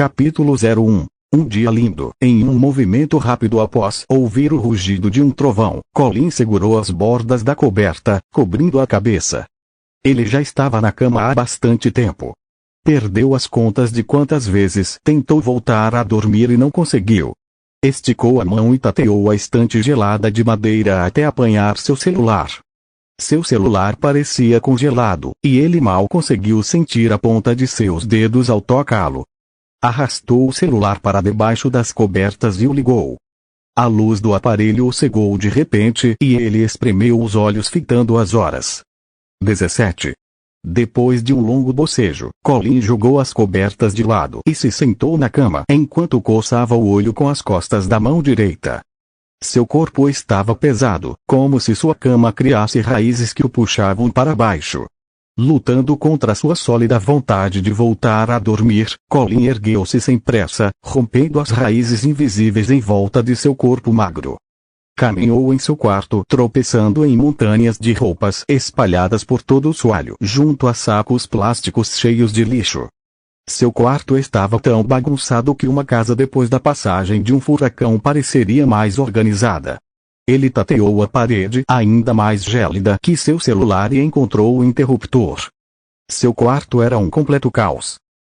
Capítulo 01. Um dia lindo. Em um movimento rápido após ouvir o rugido de um trovão, Colin segurou as bordas da coberta, cobrindo a cabeça. Ele já estava na cama há bastante tempo. Perdeu as contas de quantas vezes tentou voltar a dormir e não conseguiu. Esticou a mão e tateou a estante gelada de madeira até apanhar seu celular. Seu celular parecia congelado, e ele mal conseguiu sentir a ponta de seus dedos ao tocá-lo. Arrastou o celular para debaixo das cobertas e o ligou. A luz do aparelho o cegou de repente e ele espremeu os olhos fitando as horas. 17. Depois de um longo bocejo, Colin jogou as cobertas de lado e se sentou na cama enquanto coçava o olho com as costas da mão direita. Seu corpo estava pesado, como se sua cama criasse raízes que o puxavam para baixo. Lutando contra sua sólida vontade de voltar a dormir, Colin ergueu-se sem pressa, rompendo as raízes invisíveis em volta de seu corpo magro. Caminhou em seu quarto tropeçando em montanhas de roupas espalhadas por todo o soalho, junto a sacos plásticos cheios de lixo. Seu quarto estava tão bagunçado que uma casa depois da passagem de um furacão pareceria mais organizada. Ele tateou a parede ainda mais gélida que seu celular e encontrou o interruptor. Seu quarto era um completo caos.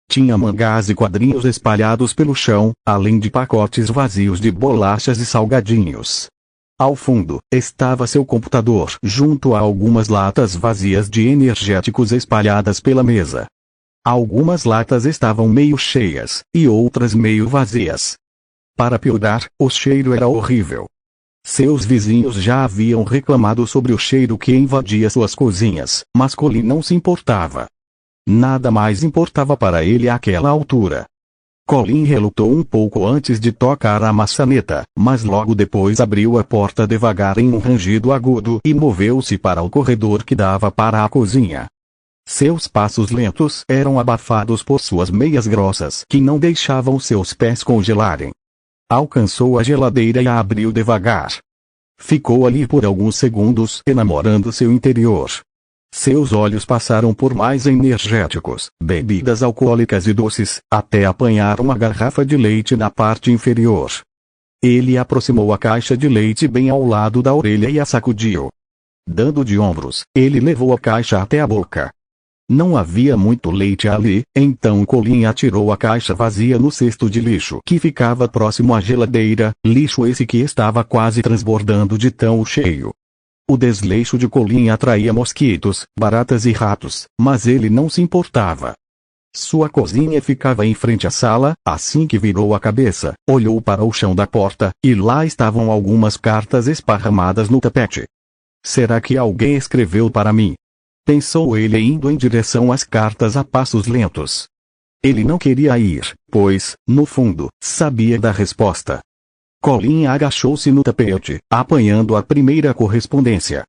Tinha mangás e quadrinhos espalhados pelo chão, além de pacotes vazios de bolachas e salgadinhos. Ao fundo, estava seu computador junto a algumas latas vazias de energéticos espalhadas pela mesa. Algumas latas estavam meio cheias, e outras meio vazias. Para piorar, o cheiro era horrível. Seus vizinhos já haviam reclamado sobre o cheiro que invadia suas cozinhas, mas Colin não se importava. Nada mais importava para ele àquela altura. Colin relutou um pouco antes de tocar a maçaneta, mas logo depois abriu a porta devagar em um rangido agudo e moveu-se para o corredor que dava para a cozinha. Seus passos lentos eram abafados por suas meias grossas que não deixavam seus pés congelarem. Alcançou a geladeira e a abriu devagar. Ficou ali por alguns segundos enamorando seu interior. Seus olhos passaram por mais energéticos, bebidas alcoólicas e doces, até apanhar uma garrafa de leite na parte inferior. Ele aproximou a caixa de leite bem ao lado da orelha e a sacudiu. Dando de ombros, ele levou a caixa até a boca. Não havia muito leite ali, então Colin atirou a caixa vazia no cesto de lixo que ficava próximo à geladeira, lixo esse que estava quase transbordando de tão cheio. O desleixo de Colin atraía mosquitos, baratas e ratos, mas ele não se importava. Sua cozinha ficava em frente à sala, assim que virou a cabeça, olhou para o chão da porta, e lá estavam algumas cartas esparramadas no tapete. Será que alguém escreveu para mim? Pensou ele indo em direção às cartas a passos lentos. Ele não queria ir, pois, no fundo, sabia da resposta. Colin agachou-se no tapete, apanhando a primeira correspondência.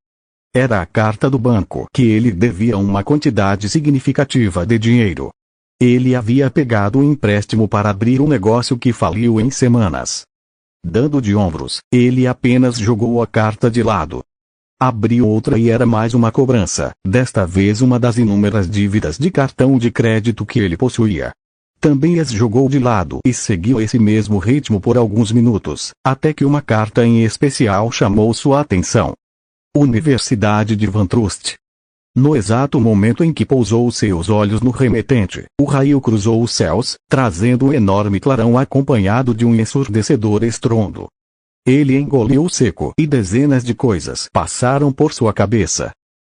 Era a carta do banco que ele devia uma quantidade significativa de dinheiro. Ele havia pegado um empréstimo para abrir um negócio que faliu em semanas. Dando de ombros, ele apenas jogou a carta de lado. Abriu outra e era mais uma cobrança, desta vez uma das inúmeras dívidas de cartão de crédito que ele possuía. Também as jogou de lado e seguiu esse mesmo ritmo por alguns minutos, até que uma carta em especial chamou sua atenção. Universidade de Vantrust. No exato momento em que pousou seus olhos no remetente, o raio cruzou os céus, trazendo um enorme clarão acompanhado de um ensurdecedor estrondo. Ele engoliu seco e dezenas de coisas passaram por sua cabeça.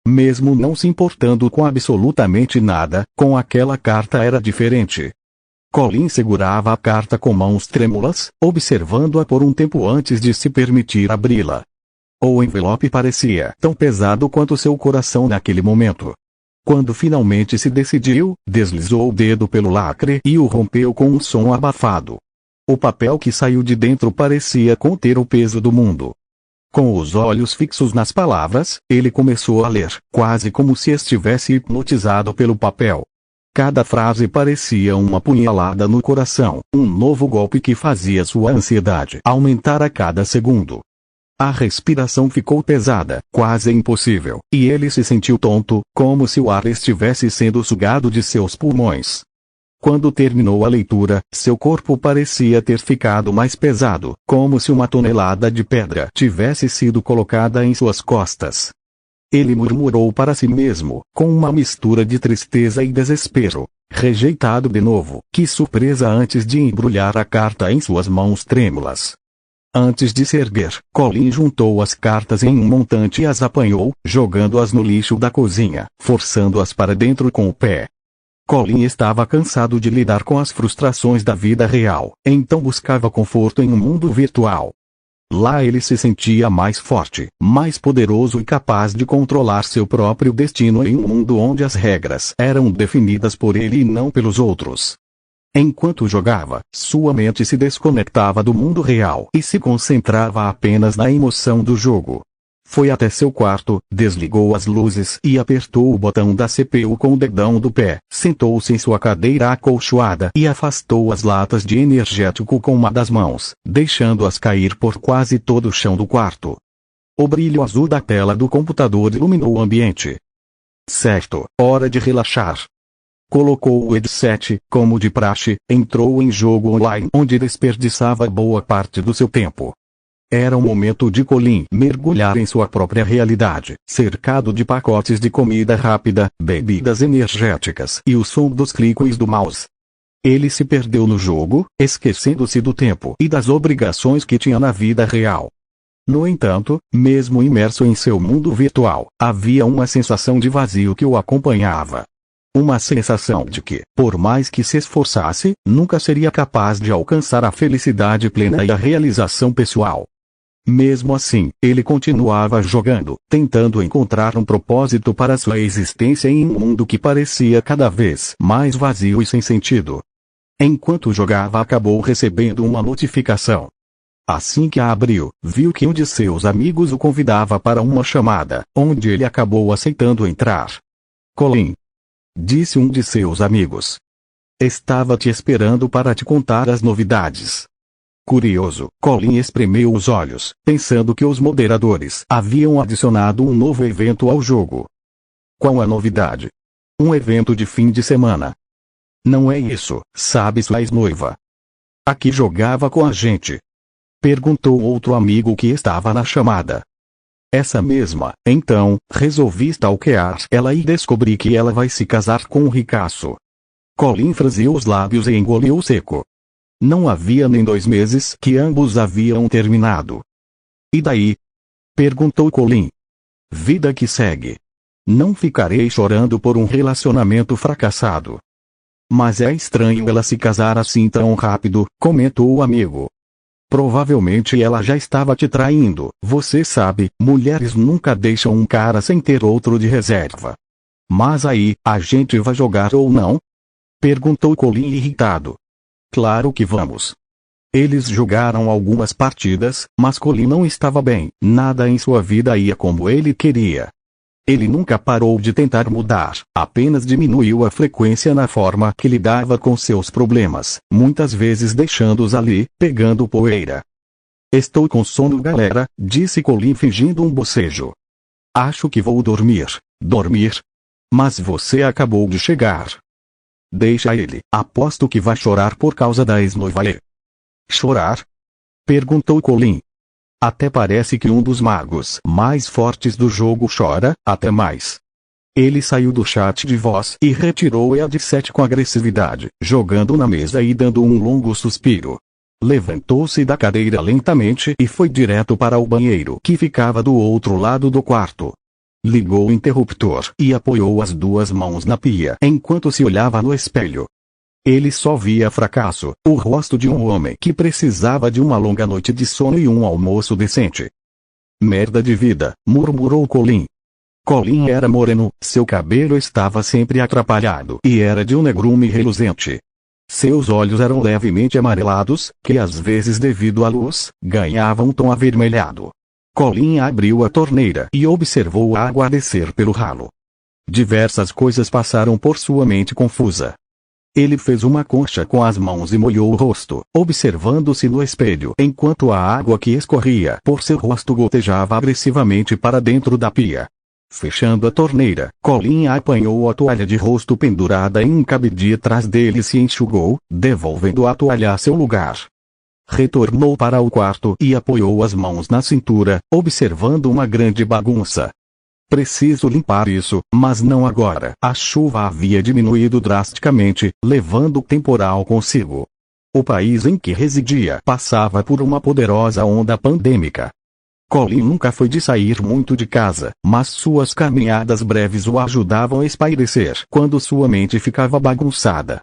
Mesmo não se importando com absolutamente nada, com aquela carta era diferente. Colin segurava a carta com mãos trêmulas, observando-a por um tempo antes de se permitir abri-la. O envelope parecia tão pesado quanto seu coração naquele momento. Quando finalmente se decidiu, deslizou o dedo pelo lacre e o rompeu com um som abafado. O papel que saiu de dentro parecia conter o peso do mundo. Com os olhos fixos nas palavras, ele começou a ler, quase como se estivesse hipnotizado pelo papel. Cada frase parecia uma punhalada no coração, um novo golpe que fazia sua ansiedade aumentar a cada segundo. A respiração ficou pesada, quase impossível, e ele se sentiu tonto, como se o ar estivesse sendo sugado de seus pulmões. Quando terminou a leitura, seu corpo parecia ter ficado mais pesado, como se uma tonelada de pedra tivesse sido colocada em suas costas. Ele murmurou para si mesmo, com uma mistura de tristeza e desespero: rejeitado de novo. Que surpresa antes de embrulhar a carta em suas mãos trêmulas. Antes de se erguer, Colin juntou as cartas em um montante e as apanhou, jogando-as no lixo da cozinha, forçando-as para dentro com o pé. Colin estava cansado de lidar com as frustrações da vida real, então buscava conforto em um mundo virtual. Lá ele se sentia mais forte, mais poderoso e capaz de controlar seu próprio destino em um mundo onde as regras eram definidas por ele e não pelos outros. Enquanto jogava, sua mente se desconectava do mundo real e se concentrava apenas na emoção do jogo. Foi até seu quarto, desligou as luzes e apertou o botão da CPU com o dedão do pé, sentou-se em sua cadeira acolchoada e afastou as latas de energético com uma das mãos, deixando-as cair por quase todo o chão do quarto. O brilho azul da tela do computador iluminou o ambiente. Certo, hora de relaxar. Colocou o headset, como de praxe, entrou em jogo online onde desperdiçava boa parte do seu tempo. Era o momento de Colin mergulhar em sua própria realidade, cercado de pacotes de comida rápida, bebidas energéticas e o som dos cliques do mouse. Ele se perdeu no jogo, esquecendo-se do tempo e das obrigações que tinha na vida real. No entanto, mesmo imerso em seu mundo virtual, havia uma sensação de vazio que o acompanhava. Uma sensação de que, por mais que se esforçasse, nunca seria capaz de alcançar a felicidade plena e a realização pessoal. Mesmo assim, ele continuava jogando, tentando encontrar um propósito para sua existência em um mundo que parecia cada vez mais vazio e sem sentido. Enquanto jogava, acabou recebendo uma notificação. Assim que a abriu, viu que um de seus amigos o convidava para uma chamada, onde ele acabou aceitando entrar. Colin, disse um de seus amigos, estava te esperando para te contar as novidades. Curioso, Colin espremeu os olhos, pensando que os moderadores haviam adicionado um novo evento ao jogo. Qual a novidade? Um evento de fim de semana. Não é isso, sabe sua ex-noiva. A que jogava com a gente? Perguntou outro amigo que estava na chamada. Essa mesma, então, resolvi stalkear ela e descobri que ela vai se casar com um ricaço. Colin franziu os lábios e engoliu seco. Não havia nem 2 meses que ambos haviam terminado. E daí? Perguntou Colin. Vida que segue. Não ficarei chorando por um relacionamento fracassado. Mas é estranho ela se casar assim tão rápido, comentou o amigo. Provavelmente ela já estava te traindo, você sabe, mulheres nunca deixam um cara sem ter outro de reserva. Mas aí, a gente vai jogar ou não? Perguntou Colin irritado. Claro que vamos. Eles jogaram algumas partidas, mas Colin não estava bem, nada em sua vida ia como ele queria. Ele nunca parou de tentar mudar, apenas diminuiu a frequência na forma que lidava com seus problemas, muitas vezes deixando-os ali, pegando poeira. Estou com sono, galera, disse Colin fingindo um bocejo. Acho que vou dormir. Dormir? Mas você acabou de chegar. Deixa ele, aposto que vai chorar por causa da ex-noiva. Chorar? Perguntou Colin. Até parece que um dos magos mais fortes do jogo chora, até mais. Ele saiu do chat de voz e retirou o headset com agressividade, jogando na mesa e dando um longo suspiro. Levantou-se da cadeira lentamente e foi direto para o banheiro que ficava do outro lado do quarto. Ligou o interruptor e apoiou as 2 mãos na pia enquanto se olhava no espelho. Ele só via fracasso, o rosto de um homem que precisava de uma longa noite de sono e um almoço decente. Merda de vida, murmurou Colin. Colin era moreno, seu cabelo estava sempre atrapalhado e era de um negrume reluzente. Seus olhos eram levemente amarelados, que às vezes devido à luz, ganhavam um tom avermelhado. Colin abriu a torneira e observou a água descer pelo ralo. Diversas coisas passaram por sua mente confusa. Ele fez uma concha com as mãos e molhou o rosto, observando-se no espelho enquanto a água que escorria por seu rosto gotejava agressivamente para dentro da pia. Fechando a torneira, Colin apanhou a toalha de rosto pendurada em um cabide atrás dele e se enxugou, devolvendo a toalha a seu lugar. Retornou para o quarto e apoiou as mãos na cintura, observando uma grande bagunça. Preciso limpar isso, mas não agora. A chuva havia diminuído drasticamente, levando o temporal consigo. O país em que residia passava por uma poderosa onda pandêmica. Colin nunca foi de sair muito de casa, mas suas caminhadas breves o ajudavam a espairecer quando sua mente ficava bagunçada.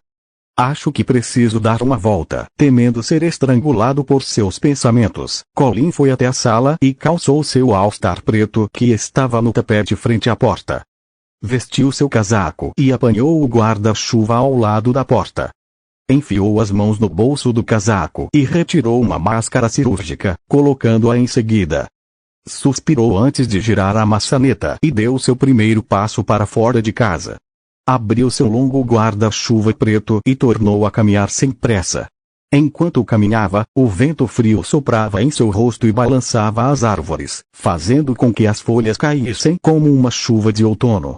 Acho que preciso dar uma volta. Temendo ser estrangulado por seus pensamentos, Colin foi até a sala e calçou seu all-star preto que estava no tapete frente à porta. Vestiu seu casaco e apanhou o guarda-chuva ao lado da porta. Enfiou as mãos no bolso do casaco e retirou uma máscara cirúrgica, colocando-a em seguida. Suspirou antes de girar a maçaneta e deu seu primeiro passo para fora de casa. Abriu seu longo guarda-chuva preto e tornou a caminhar sem pressa. Enquanto caminhava, o vento frio soprava em seu rosto e balançava as árvores, fazendo com que as folhas caíssem como uma chuva de outono.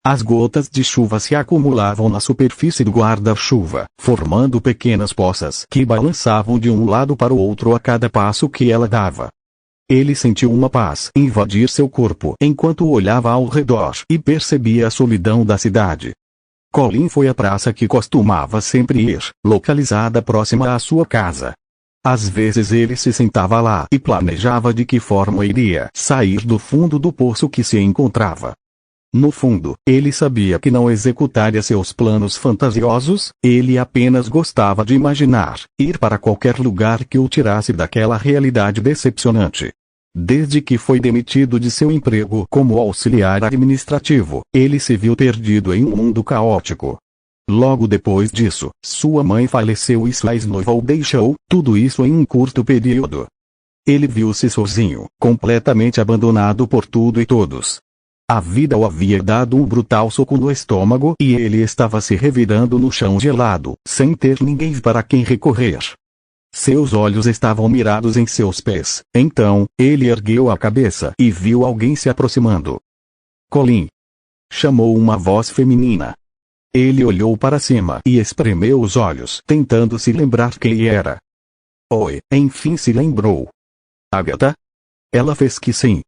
As gotas de chuva se acumulavam na superfície do guarda-chuva, formando pequenas poças que balançavam de um lado para o outro a cada passo que ela dava. Ele sentiu uma paz invadir seu corpo enquanto olhava ao redor e percebia a solidão da cidade. Colin foi à praça que costumava sempre ir, localizada próxima à sua casa. Às vezes ele se sentava lá e planejava de que forma iria sair do fundo do poço que se encontrava. No fundo, ele sabia que não executaria seus planos fantasiosos, ele apenas gostava de imaginar, ir para qualquer lugar que o tirasse daquela realidade decepcionante. Desde que foi demitido de seu emprego como auxiliar administrativo, ele se viu perdido em um mundo caótico. Logo depois disso, sua mãe faleceu e sua ex-noiva o deixou, tudo isso em um curto período. Ele viu-se sozinho, completamente abandonado por tudo e todos. A vida o havia dado um brutal soco no estômago e ele estava se revirando no chão gelado, sem ter ninguém para quem recorrer. Seus olhos estavam mirados em seus pés. Então, ele ergueu a cabeça e viu alguém se aproximando. Colin! Chamou uma voz feminina. Ele olhou para cima e espremeu os olhos, tentando se lembrar quem era. Oi, enfim se lembrou. Agatha? Ela fez que sim.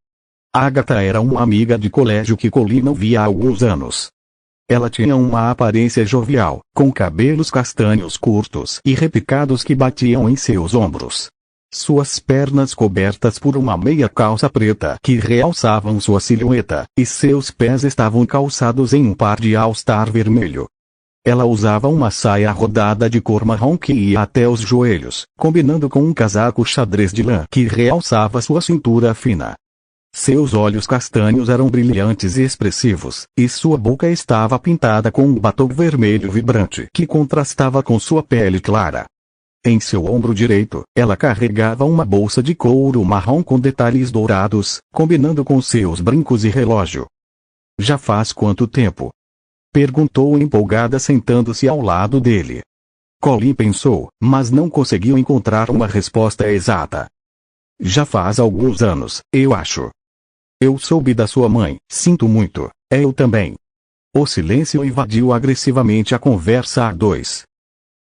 Agatha era uma amiga de colégio que Colin não via há alguns anos. Ela tinha uma aparência jovial, com cabelos castanhos curtos e repicados que batiam em seus ombros. Suas pernas cobertas por uma meia calça preta que realçavam sua silhueta, e seus pés estavam calçados em um par de all-star vermelho. Ela usava uma saia rodada de cor marrom que ia até os joelhos, combinando com um casaco xadrez de lã que realçava sua cintura fina. Seus olhos castanhos eram brilhantes e expressivos, e sua boca estava pintada com um batom vermelho vibrante que contrastava com sua pele clara. Em seu ombro direito, ela carregava uma bolsa de couro marrom com detalhes dourados, combinando com seus brincos e relógio. Já faz quanto tempo? Perguntou empolgada sentando-se ao lado dele. Colin pensou, mas não conseguiu encontrar uma resposta exata. Já faz alguns anos, eu acho. Eu soube da sua mãe, sinto muito, eu também. O silêncio invadiu agressivamente a conversa a dois.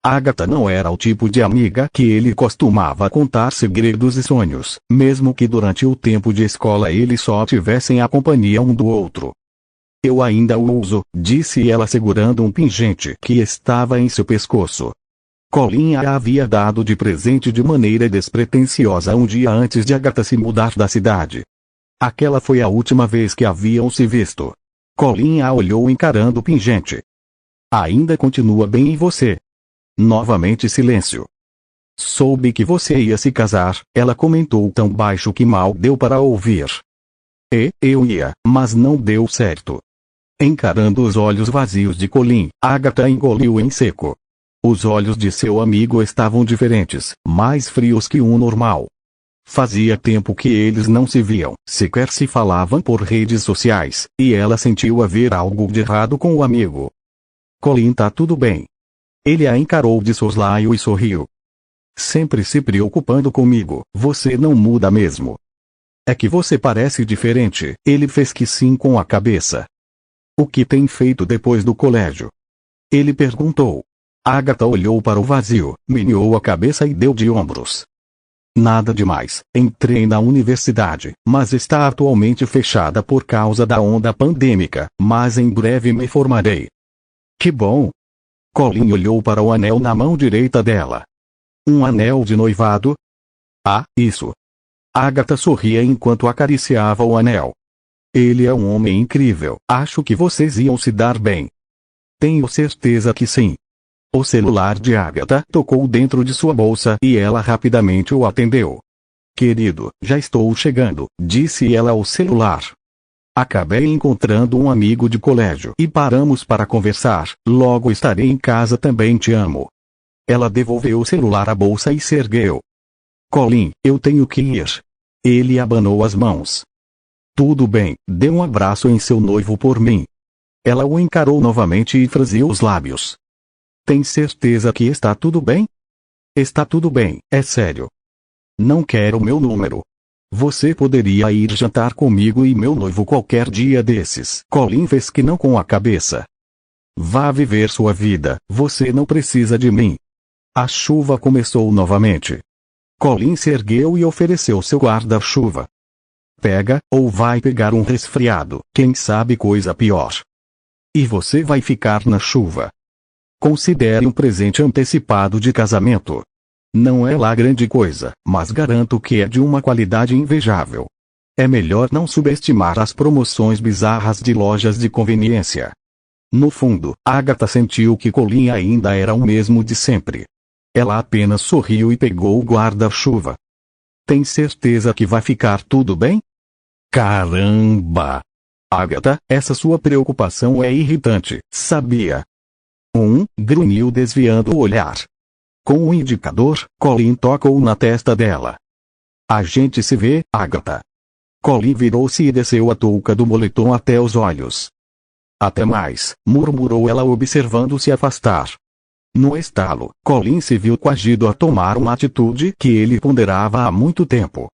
Agatha não era o tipo de amiga que ele costumava contar segredos e sonhos, mesmo que durante o tempo de escola eles só tivessem a companhia um do outro. Eu ainda o uso, disse ela segurando um pingente que estava em seu pescoço. Colin a havia dado de presente de maneira despretensiosa um dia antes de Agatha se mudar da cidade. Aquela foi a última vez que haviam se visto. Colin a olhou encarando o pingente. Ainda continua bem em você. Novamente silêncio. Soube que você ia se casar, ela comentou tão baixo que mal deu para ouvir. Eu ia, mas não deu certo. Encarando os olhos vazios de Colin, Agatha engoliu em seco. Os olhos de seu amigo estavam diferentes, mais frios que o normal. Fazia tempo que eles não se viam, sequer se falavam por redes sociais, e ela sentiu haver algo de errado com o amigo. Colin, tá tudo bem. Ele a encarou de soslaio e sorriu. Sempre se preocupando comigo, você não muda mesmo. É que você parece diferente. Ele fez que sim com a cabeça. O que tem feito depois do colégio? Ele perguntou. Agatha olhou para o vazio, meneou a cabeça e deu de ombros. Nada demais. Entrei na universidade, mas está atualmente fechada por causa da onda pandêmica, mas em breve me formarei. Que bom! Colin olhou para o anel na mão direita dela. Um anel de noivado? Ah, isso. Agatha sorria enquanto acariciava o anel. Ele é um homem incrível. Acho que vocês iam se dar bem. Tenho certeza que sim. O celular de Agatha tocou dentro de sua bolsa e ela rapidamente o atendeu. Querido, já estou chegando, disse ela ao celular. Acabei encontrando um amigo de colégio e paramos para conversar. Logo estarei em casa também, te amo. Ela devolveu o celular à bolsa e se ergueu. Colin, eu tenho que ir. Ele abanou as mãos. Tudo bem, dê um abraço em seu noivo por mim. Ela o encarou novamente e franziu os lábios. Tem certeza que está tudo bem? Está tudo bem, é sério. Não quero meu número. Você poderia ir jantar comigo e meu noivo qualquer dia desses. Colin fez que não com a cabeça. Vá viver sua vida, você não precisa de mim. A chuva começou novamente. Colin se ergueu e ofereceu seu guarda-chuva. Pega, ou vai pegar um resfriado, quem sabe coisa pior. E você vai ficar na chuva. Considere um presente antecipado de casamento. Não é lá grande coisa, mas garanto que é de uma qualidade invejável. É melhor não subestimar as promoções bizarras de lojas de conveniência. No fundo, Agatha sentiu que Colin ainda era o mesmo de sempre. Ela apenas sorriu e pegou o guarda-chuva. Tem certeza que vai ficar tudo bem? Caramba! Agatha, essa sua preocupação é irritante, sabia? Grunhiu desviando o olhar. Com o indicador, Colin tocou na testa dela. A gente se vê, Agatha. Colin virou-se e desceu a touca do moletom até os olhos. Até mais, murmurou ela observando-se afastar. No estalo, Colin se viu coagido a tomar uma atitude que ele ponderava há muito tempo.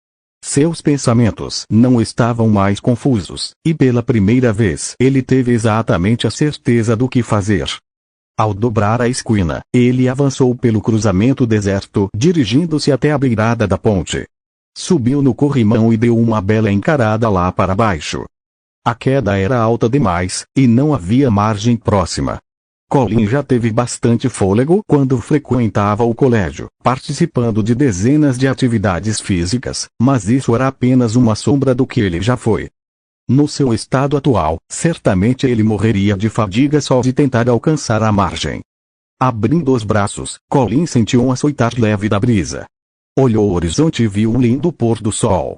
Seus pensamentos não estavam mais confusos, e pela primeira vez ele teve exatamente a certeza do que fazer. Ao dobrar a esquina, ele avançou pelo cruzamento deserto, dirigindo-se até a beirada da ponte. Subiu no corrimão e deu uma bela encarada lá para baixo. A queda era alta demais, e não havia margem próxima. Colin já teve bastante fôlego quando frequentava o colégio, participando de dezenas de atividades físicas, mas isso era apenas uma sombra do que ele já foi. No seu estado atual, certamente ele morreria de fadiga só de tentar alcançar a margem. Abrindo os braços, Colin sentiu um açoitar leve da brisa. Olhou o horizonte e viu um lindo pôr do sol.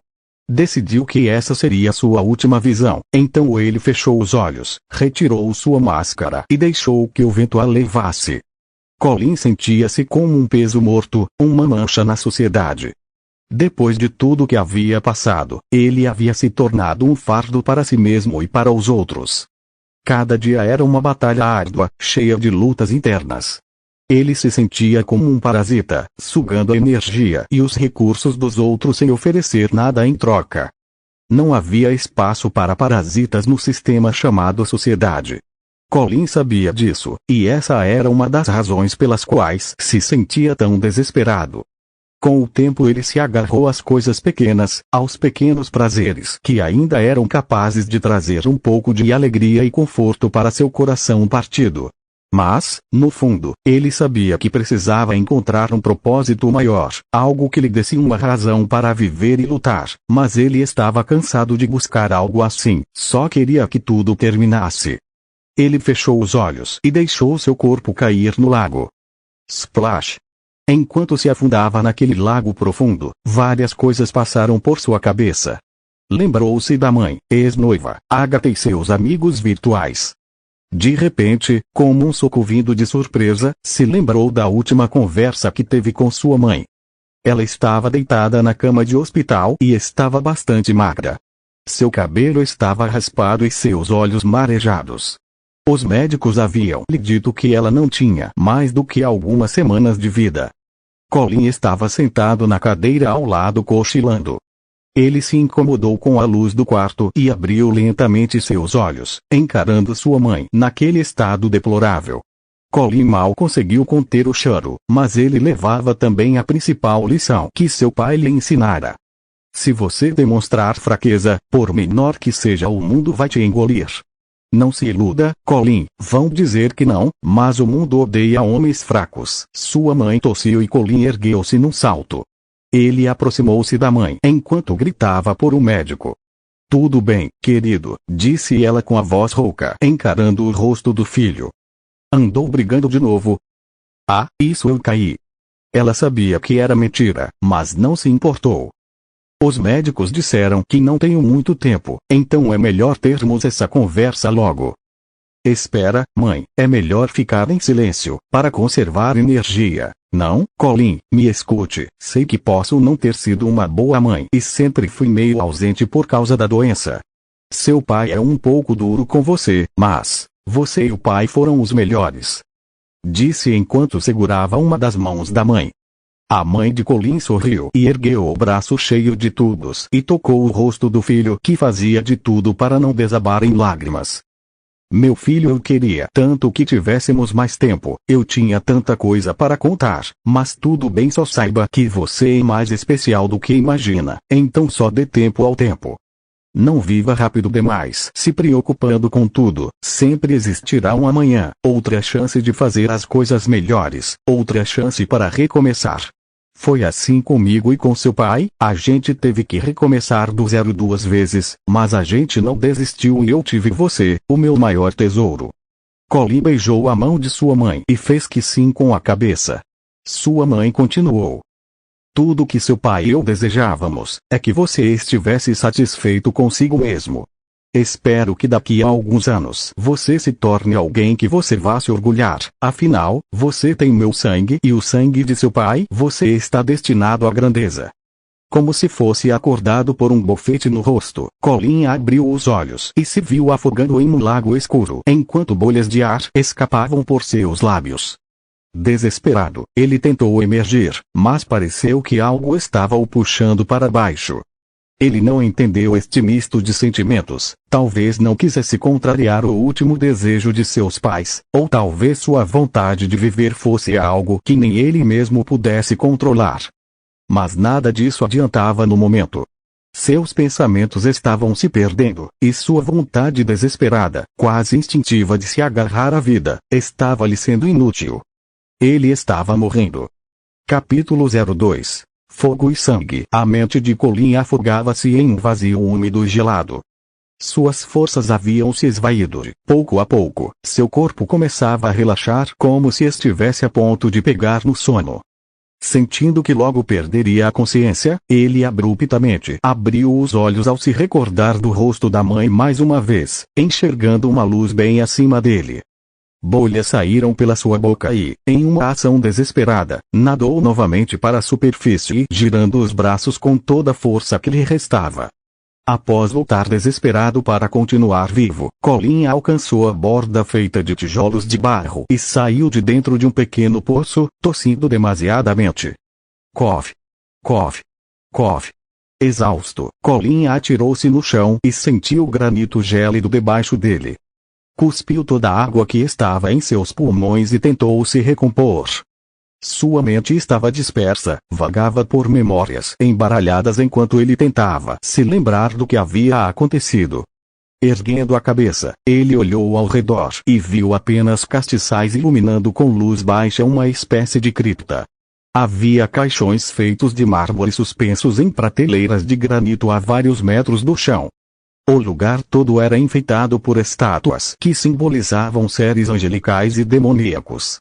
Decidiu que essa seria sua última visão, então ele fechou os olhos, retirou sua máscara e deixou que o vento a levasse. Colin sentia-se como um peso morto, uma mancha na sociedade. Depois de tudo que havia passado, ele havia se tornado um fardo para si mesmo e para os outros. Cada dia era uma batalha árdua, cheia de lutas internas. Ele se sentia como um parasita, sugando a energia e os recursos dos outros sem oferecer nada em troca. Não havia espaço para parasitas no sistema chamado sociedade. Colin sabia disso, e essa era uma das razões pelas quais se sentia tão desesperado. Com o tempo ele se agarrou às coisas pequenas, aos pequenos prazeres que ainda eram capazes de trazer um pouco de alegria e conforto para seu coração partido. Mas, no fundo, ele sabia que precisava encontrar um propósito maior, algo que lhe desse uma razão para viver e lutar, mas ele estava cansado de buscar algo assim, só queria que tudo terminasse. Ele fechou os olhos e deixou seu corpo cair no lago. Splash! Enquanto se afundava naquele lago profundo, várias coisas passaram por sua cabeça. Lembrou-se da mãe, ex-noiva, Agatha e seus amigos virtuais. De repente, como um soco vindo de surpresa, se lembrou da última conversa que teve com sua mãe. Ela estava deitada na cama de hospital e estava bastante magra. Seu cabelo estava raspado e seus olhos marejados. Os médicos haviam lhe dito que ela não tinha mais do que algumas semanas de vida. Colin estava sentado na cadeira ao lado cochilando. Ele se incomodou com a luz do quarto e abriu lentamente seus olhos, encarando sua mãe naquele estado deplorável. Colin mal conseguiu conter o choro, mas ele levava também a principal lição que seu pai lhe ensinara. Se você demonstrar fraqueza, por menor que seja, o mundo vai te engolir. Não se iluda, Colin, vão dizer que não, mas o mundo odeia homens fracos. Sua mãe tossiu e Colin ergueu-se num salto. Ele aproximou-se da mãe enquanto gritava por um médico. Tudo bem, querido, disse ela com a voz rouca, encarando o rosto do filho. Andou brigando de novo? Ah, isso eu caí. Ela sabia que era mentira, mas não se importou. Os médicos disseram que não tenho muito tempo, então é melhor termos essa conversa logo. Espera, mãe, é melhor ficar em silêncio, para conservar energia. Não, Colin, me escute, sei que posso não ter sido uma boa mãe e sempre fui meio ausente por causa da doença. Seu pai é um pouco duro com você, mas você e o pai foram os melhores. Disse enquanto segurava uma das mãos da mãe. A mãe de Colin sorriu e ergueu o braço cheio de tubos e tocou o rosto do filho, que fazia de tudo para não desabar em lágrimas. Meu filho, eu queria tanto que tivéssemos mais tempo, eu tinha tanta coisa para contar, mas tudo bem, só saiba que você é mais especial do que imagina, então só dê tempo ao tempo. Não viva rápido demais, se preocupando com tudo, sempre existirá um amanhã, outra chance de fazer as coisas melhores, outra chance para recomeçar. Foi assim comigo e com seu pai, a gente teve que recomeçar do zero 2 vezes, mas a gente não desistiu e eu tive você, o meu maior tesouro. Colin beijou a mão de sua mãe e fez que sim com a cabeça. Sua mãe continuou. Tudo que seu pai e eu desejávamos, é que você estivesse satisfeito consigo mesmo. Espero que daqui a alguns anos você se torne alguém que você vá se orgulhar, afinal, você tem meu sangue e o sangue de seu pai. Você está destinado à grandeza. Como se fosse acordado por um bofete no rosto, Colin abriu os olhos e se viu afogando em um lago escuro enquanto bolhas de ar escapavam por seus lábios. Desesperado, ele tentou emergir, mas pareceu que algo estava o puxando para baixo. Ele não entendeu este misto de sentimentos, talvez não quisesse contrariar o último desejo de seus pais, ou talvez sua vontade de viver fosse algo que nem ele mesmo pudesse controlar. Mas nada disso adiantava no momento. Seus pensamentos estavam se perdendo, e sua vontade desesperada, quase instintiva de se agarrar à vida, estava lhe sendo inútil. Ele estava morrendo. Capítulo 02 Fogo e sangue. A mente de Colin afogava-se em um vazio úmido e gelado. Suas forças haviam se esvaído. Pouco a pouco, seu corpo começava a relaxar como se estivesse a ponto de pegar no sono. Sentindo que logo perderia a consciência, ele abruptamente abriu os olhos ao se recordar do rosto da mãe mais uma vez, enxergando uma luz bem acima dele. Bolhas saíram pela sua boca e, em uma ação desesperada, nadou novamente para a superfície, girando os braços com toda a força que lhe restava. Após voltar desesperado para continuar vivo, Colin alcançou a borda feita de tijolos de barro e saiu de dentro de um pequeno poço, tossindo demasiadamente. Cof! Cof! Cof! Exausto, Colin atirou-se no chão e sentiu o granito gélido debaixo dele. Cuspiu toda a água que estava em seus pulmões e tentou se recompor. Sua mente estava dispersa, vagava por memórias embaralhadas enquanto ele tentava se lembrar do que havia acontecido. Erguendo a cabeça, ele olhou ao redor e viu apenas castiçais iluminando com luz baixa uma espécie de cripta. Havia caixões feitos de mármore suspensos em prateleiras de granito a vários metros do chão. O lugar todo era enfeitado por estátuas que simbolizavam seres angelicais e demoníacos.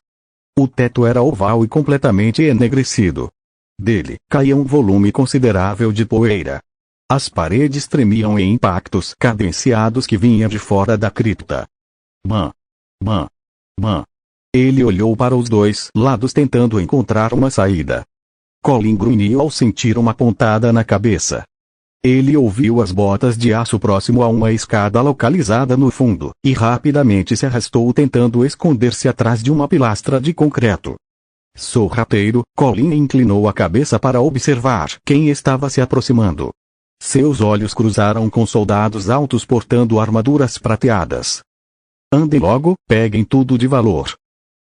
O teto era oval e completamente enegrecido. Dele caía um volume considerável de poeira. As paredes tremiam em impactos cadenciados que vinham de fora da cripta. Bam! Bam! Bam! Ele olhou para os dois lados tentando encontrar uma saída. Colin grunhiu ao sentir uma pontada na cabeça. Ele ouviu as botas de aço próximo a uma escada localizada no fundo, e rapidamente se arrastou tentando esconder-se atrás de uma pilastra de concreto. Sorrateiro, Colin inclinou a cabeça para observar quem estava se aproximando. Seus olhos cruzaram com soldados altos portando armaduras prateadas. Andem logo, peguem tudo de valor.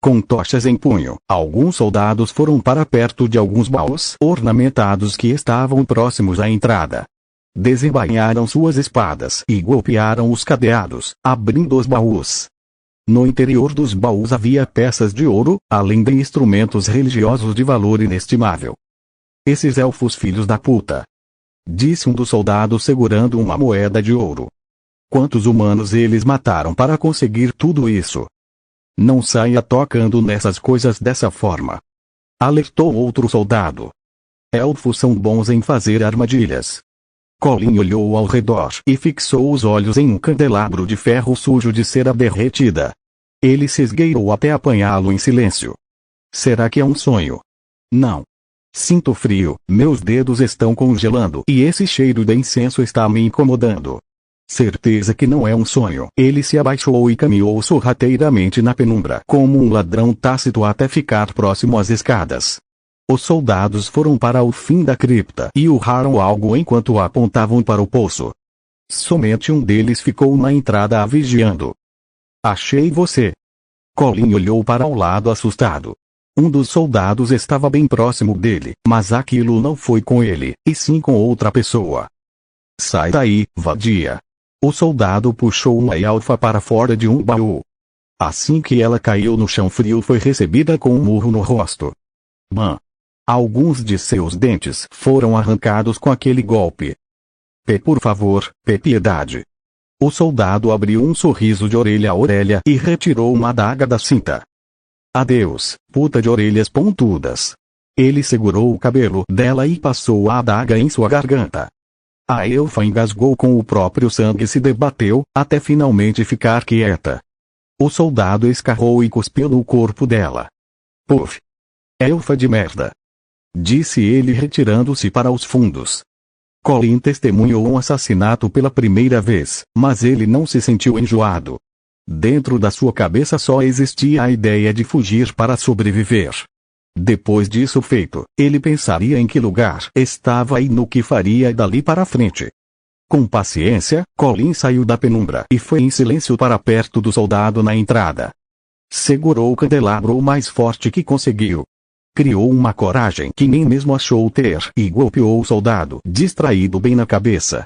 Com tochas em punho, alguns soldados foram para perto de alguns baús ornamentados que estavam próximos à entrada. Desembainharam suas espadas e golpearam os cadeados, abrindo os baús. No interior dos baús havia peças de ouro, além de instrumentos religiosos de valor inestimável. Esses elfos filhos da puta! Disse um dos soldados segurando uma moeda de ouro. Quantos humanos eles mataram para conseguir tudo isso? Não saia tocando nessas coisas dessa forma. Alertou outro soldado. Elfos são bons em fazer armadilhas. Colin olhou ao redor e fixou os olhos em um candelabro de ferro sujo de cera derretida. Ele se esgueirou até apanhá-lo em silêncio. Será que é um sonho? Não. Sinto frio, meus dedos estão congelando e esse cheiro de incenso está me incomodando. Certeza que não é um sonho. Ele se abaixou e caminhou sorrateiramente na penumbra como um ladrão tácito até ficar próximo às escadas. Os soldados foram para o fim da cripta e urraram algo enquanto apontavam para o poço. Somente um deles ficou na entrada a vigiando. Achei você. Colin olhou para o lado assustado. Um dos soldados estava bem próximo dele, mas aquilo não foi com ele, e sim com outra pessoa. Sai daí, vadia. O soldado puxou uma elfa para fora de um baú. Assim que ela caiu no chão frio foi recebida com um murro no rosto. Alguns de seus dentes foram arrancados com aquele golpe. Por favor, piedade. O soldado abriu um sorriso de orelha a orelha e retirou uma adaga da cinta. Adeus, puta de orelhas pontudas. Ele segurou o cabelo dela e passou a adaga em sua garganta. A elfa engasgou com o próprio sangue e se debateu, até finalmente ficar quieta. O soldado escarrou e cuspiu no corpo dela. Puf! Elfa de merda! Disse ele retirando-se para os fundos. Colin testemunhou um assassinato pela primeira vez, mas ele não se sentiu enjoado. Dentro da sua cabeça só existia a ideia de fugir para sobreviver. Depois disso feito, ele pensaria em que lugar estava e no que faria dali para frente. Com paciência, Colin saiu da penumbra e foi em silêncio para perto do soldado na entrada. Segurou o candelabro o mais forte que conseguiu. Criou uma coragem que nem mesmo achou ter e golpeou o soldado distraído bem na cabeça.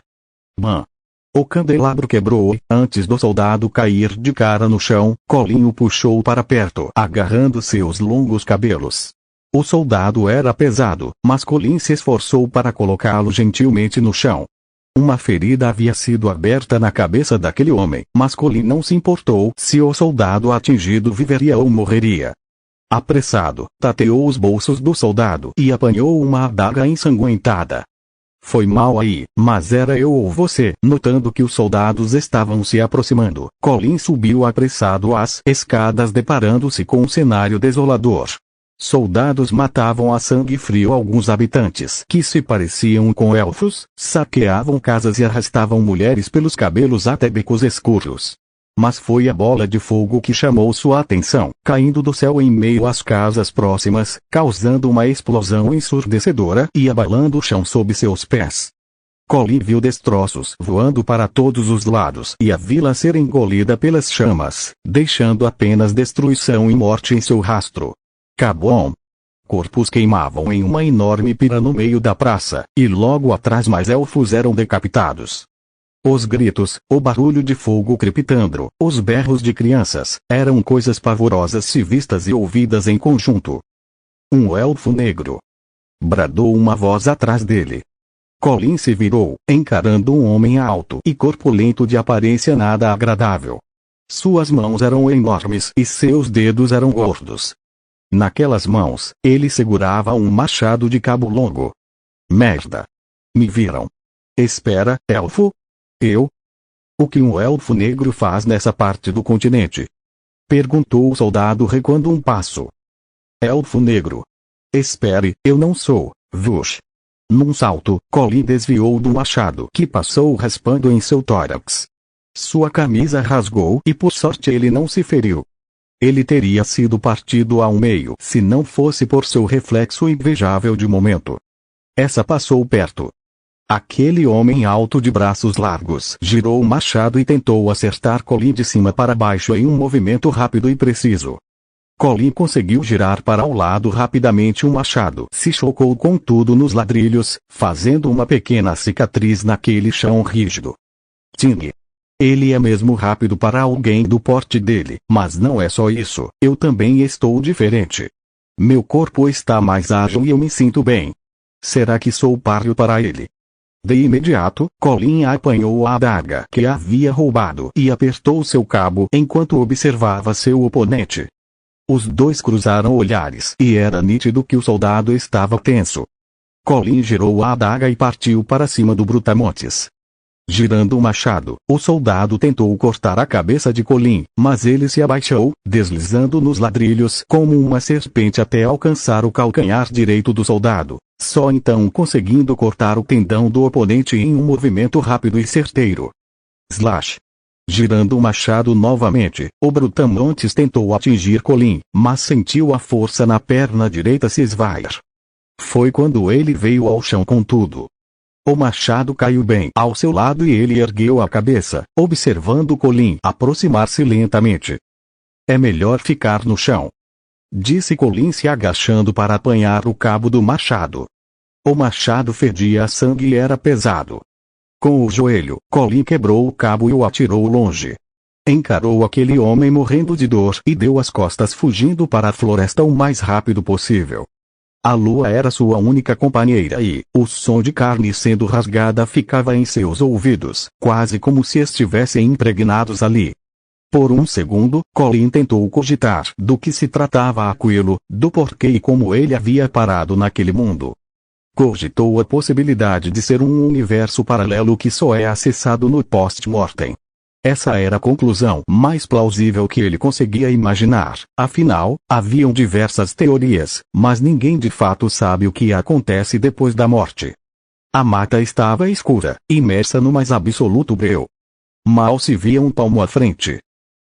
O candelabro quebrou e, antes do soldado cair de cara no chão, Colin o puxou para perto, agarrando seus longos cabelos. O soldado era pesado, mas Colin se esforçou para colocá-lo gentilmente no chão. Uma ferida havia sido aberta na cabeça daquele homem, mas Colin não se importou se o soldado atingido viveria ou morreria. Apressado, tateou os bolsos do soldado e apanhou uma adaga ensanguentada. Foi mal aí, mas era eu ou você. Notando que os soldados estavam se aproximando, Colin subiu apressado as escadas deparando-se com um cenário desolador. Soldados matavam a sangue frio alguns habitantes que se pareciam com elfos, saqueavam casas e arrastavam mulheres pelos cabelos até becos escuros. Mas foi a bola de fogo que chamou sua atenção, caindo do céu em meio às casas próximas, causando uma explosão ensurdecedora e abalando o chão sob seus pés. Colin viu destroços voando para todos os lados e a vila ser engolida pelas chamas, deixando apenas destruição e morte em seu rastro. Cabum! Corpos queimavam em uma enorme pira no meio da praça, e logo atrás mais elfos eram decapitados. Os gritos, o barulho de fogo crepitando, os berros de crianças, eram coisas pavorosas se vistas e ouvidas em conjunto. Um elfo negro! Bradou uma voz atrás dele. Colin se virou, encarando um homem alto e corpulento de aparência nada agradável. Suas mãos eram enormes e seus dedos eram gordos. Naquelas mãos, ele segurava um machado de cabo longo. Merda! Me viram! Espera, elfo? Eu? O que um elfo negro faz nessa parte do continente? Perguntou o soldado recuando um passo. Elfo negro. Espere, eu não sou, Vush. Num salto, Colin desviou do machado que passou raspando em seu tórax. Sua camisa rasgou e por sorte ele não se feriu. Ele teria sido partido ao meio se não fosse por seu reflexo invejável de momento. Essa passou perto. Aquele homem alto de braços largos girou o machado e tentou acertar Colin de cima para baixo em um movimento rápido e preciso. Colin conseguiu girar para o lado rapidamente. O machado se chocou com tudo nos ladrilhos, fazendo uma pequena cicatriz naquele chão rígido. Ting! Ele é mesmo rápido para alguém do porte dele, mas não é só isso, eu também estou diferente. Meu corpo está mais ágil e eu me sinto bem. Será que sou páreo para ele? De imediato, Colin apanhou a adaga que havia roubado e apertou seu cabo enquanto observava seu oponente. Os dois cruzaram olhares e era nítido que o soldado estava tenso. Colin girou a adaga e partiu para cima do brutamontes. Girando o machado, o soldado tentou cortar a cabeça de Colin, mas ele se abaixou, deslizando nos ladrilhos como uma serpente até alcançar o calcanhar direito do soldado, só então conseguindo cortar o tendão do oponente em um movimento rápido e certeiro. Slash! Girando o machado novamente, o brutamontes tentou atingir Colin, mas sentiu a força na perna direita se esvair. Foi quando ele veio ao chão com tudo. O machado caiu bem ao seu lado e ele ergueu a cabeça, observando Colin aproximar-se lentamente. É melhor ficar no chão, disse Colin se agachando para apanhar o cabo do machado. O machado fedia a sangue e era pesado. Com o joelho, Colin quebrou o cabo e o atirou longe. Encarou aquele homem morrendo de dor e deu as costas fugindo para a floresta o mais rápido possível. A lua era sua única companheira e o som de carne sendo rasgada ficava em seus ouvidos, quase como se estivessem impregnados ali. Por um segundo, Colin tentou cogitar do que se tratava aquilo, do porquê e como ele havia parado naquele mundo. Cogitou a possibilidade de ser um universo paralelo que só é acessado no post-mortem. Essa era a conclusão mais plausível que ele conseguia imaginar. Afinal, haviam diversas teorias, mas ninguém de fato sabe o que acontece depois da morte. A mata estava escura, imersa no mais absoluto breu. Mal se via um palmo à frente.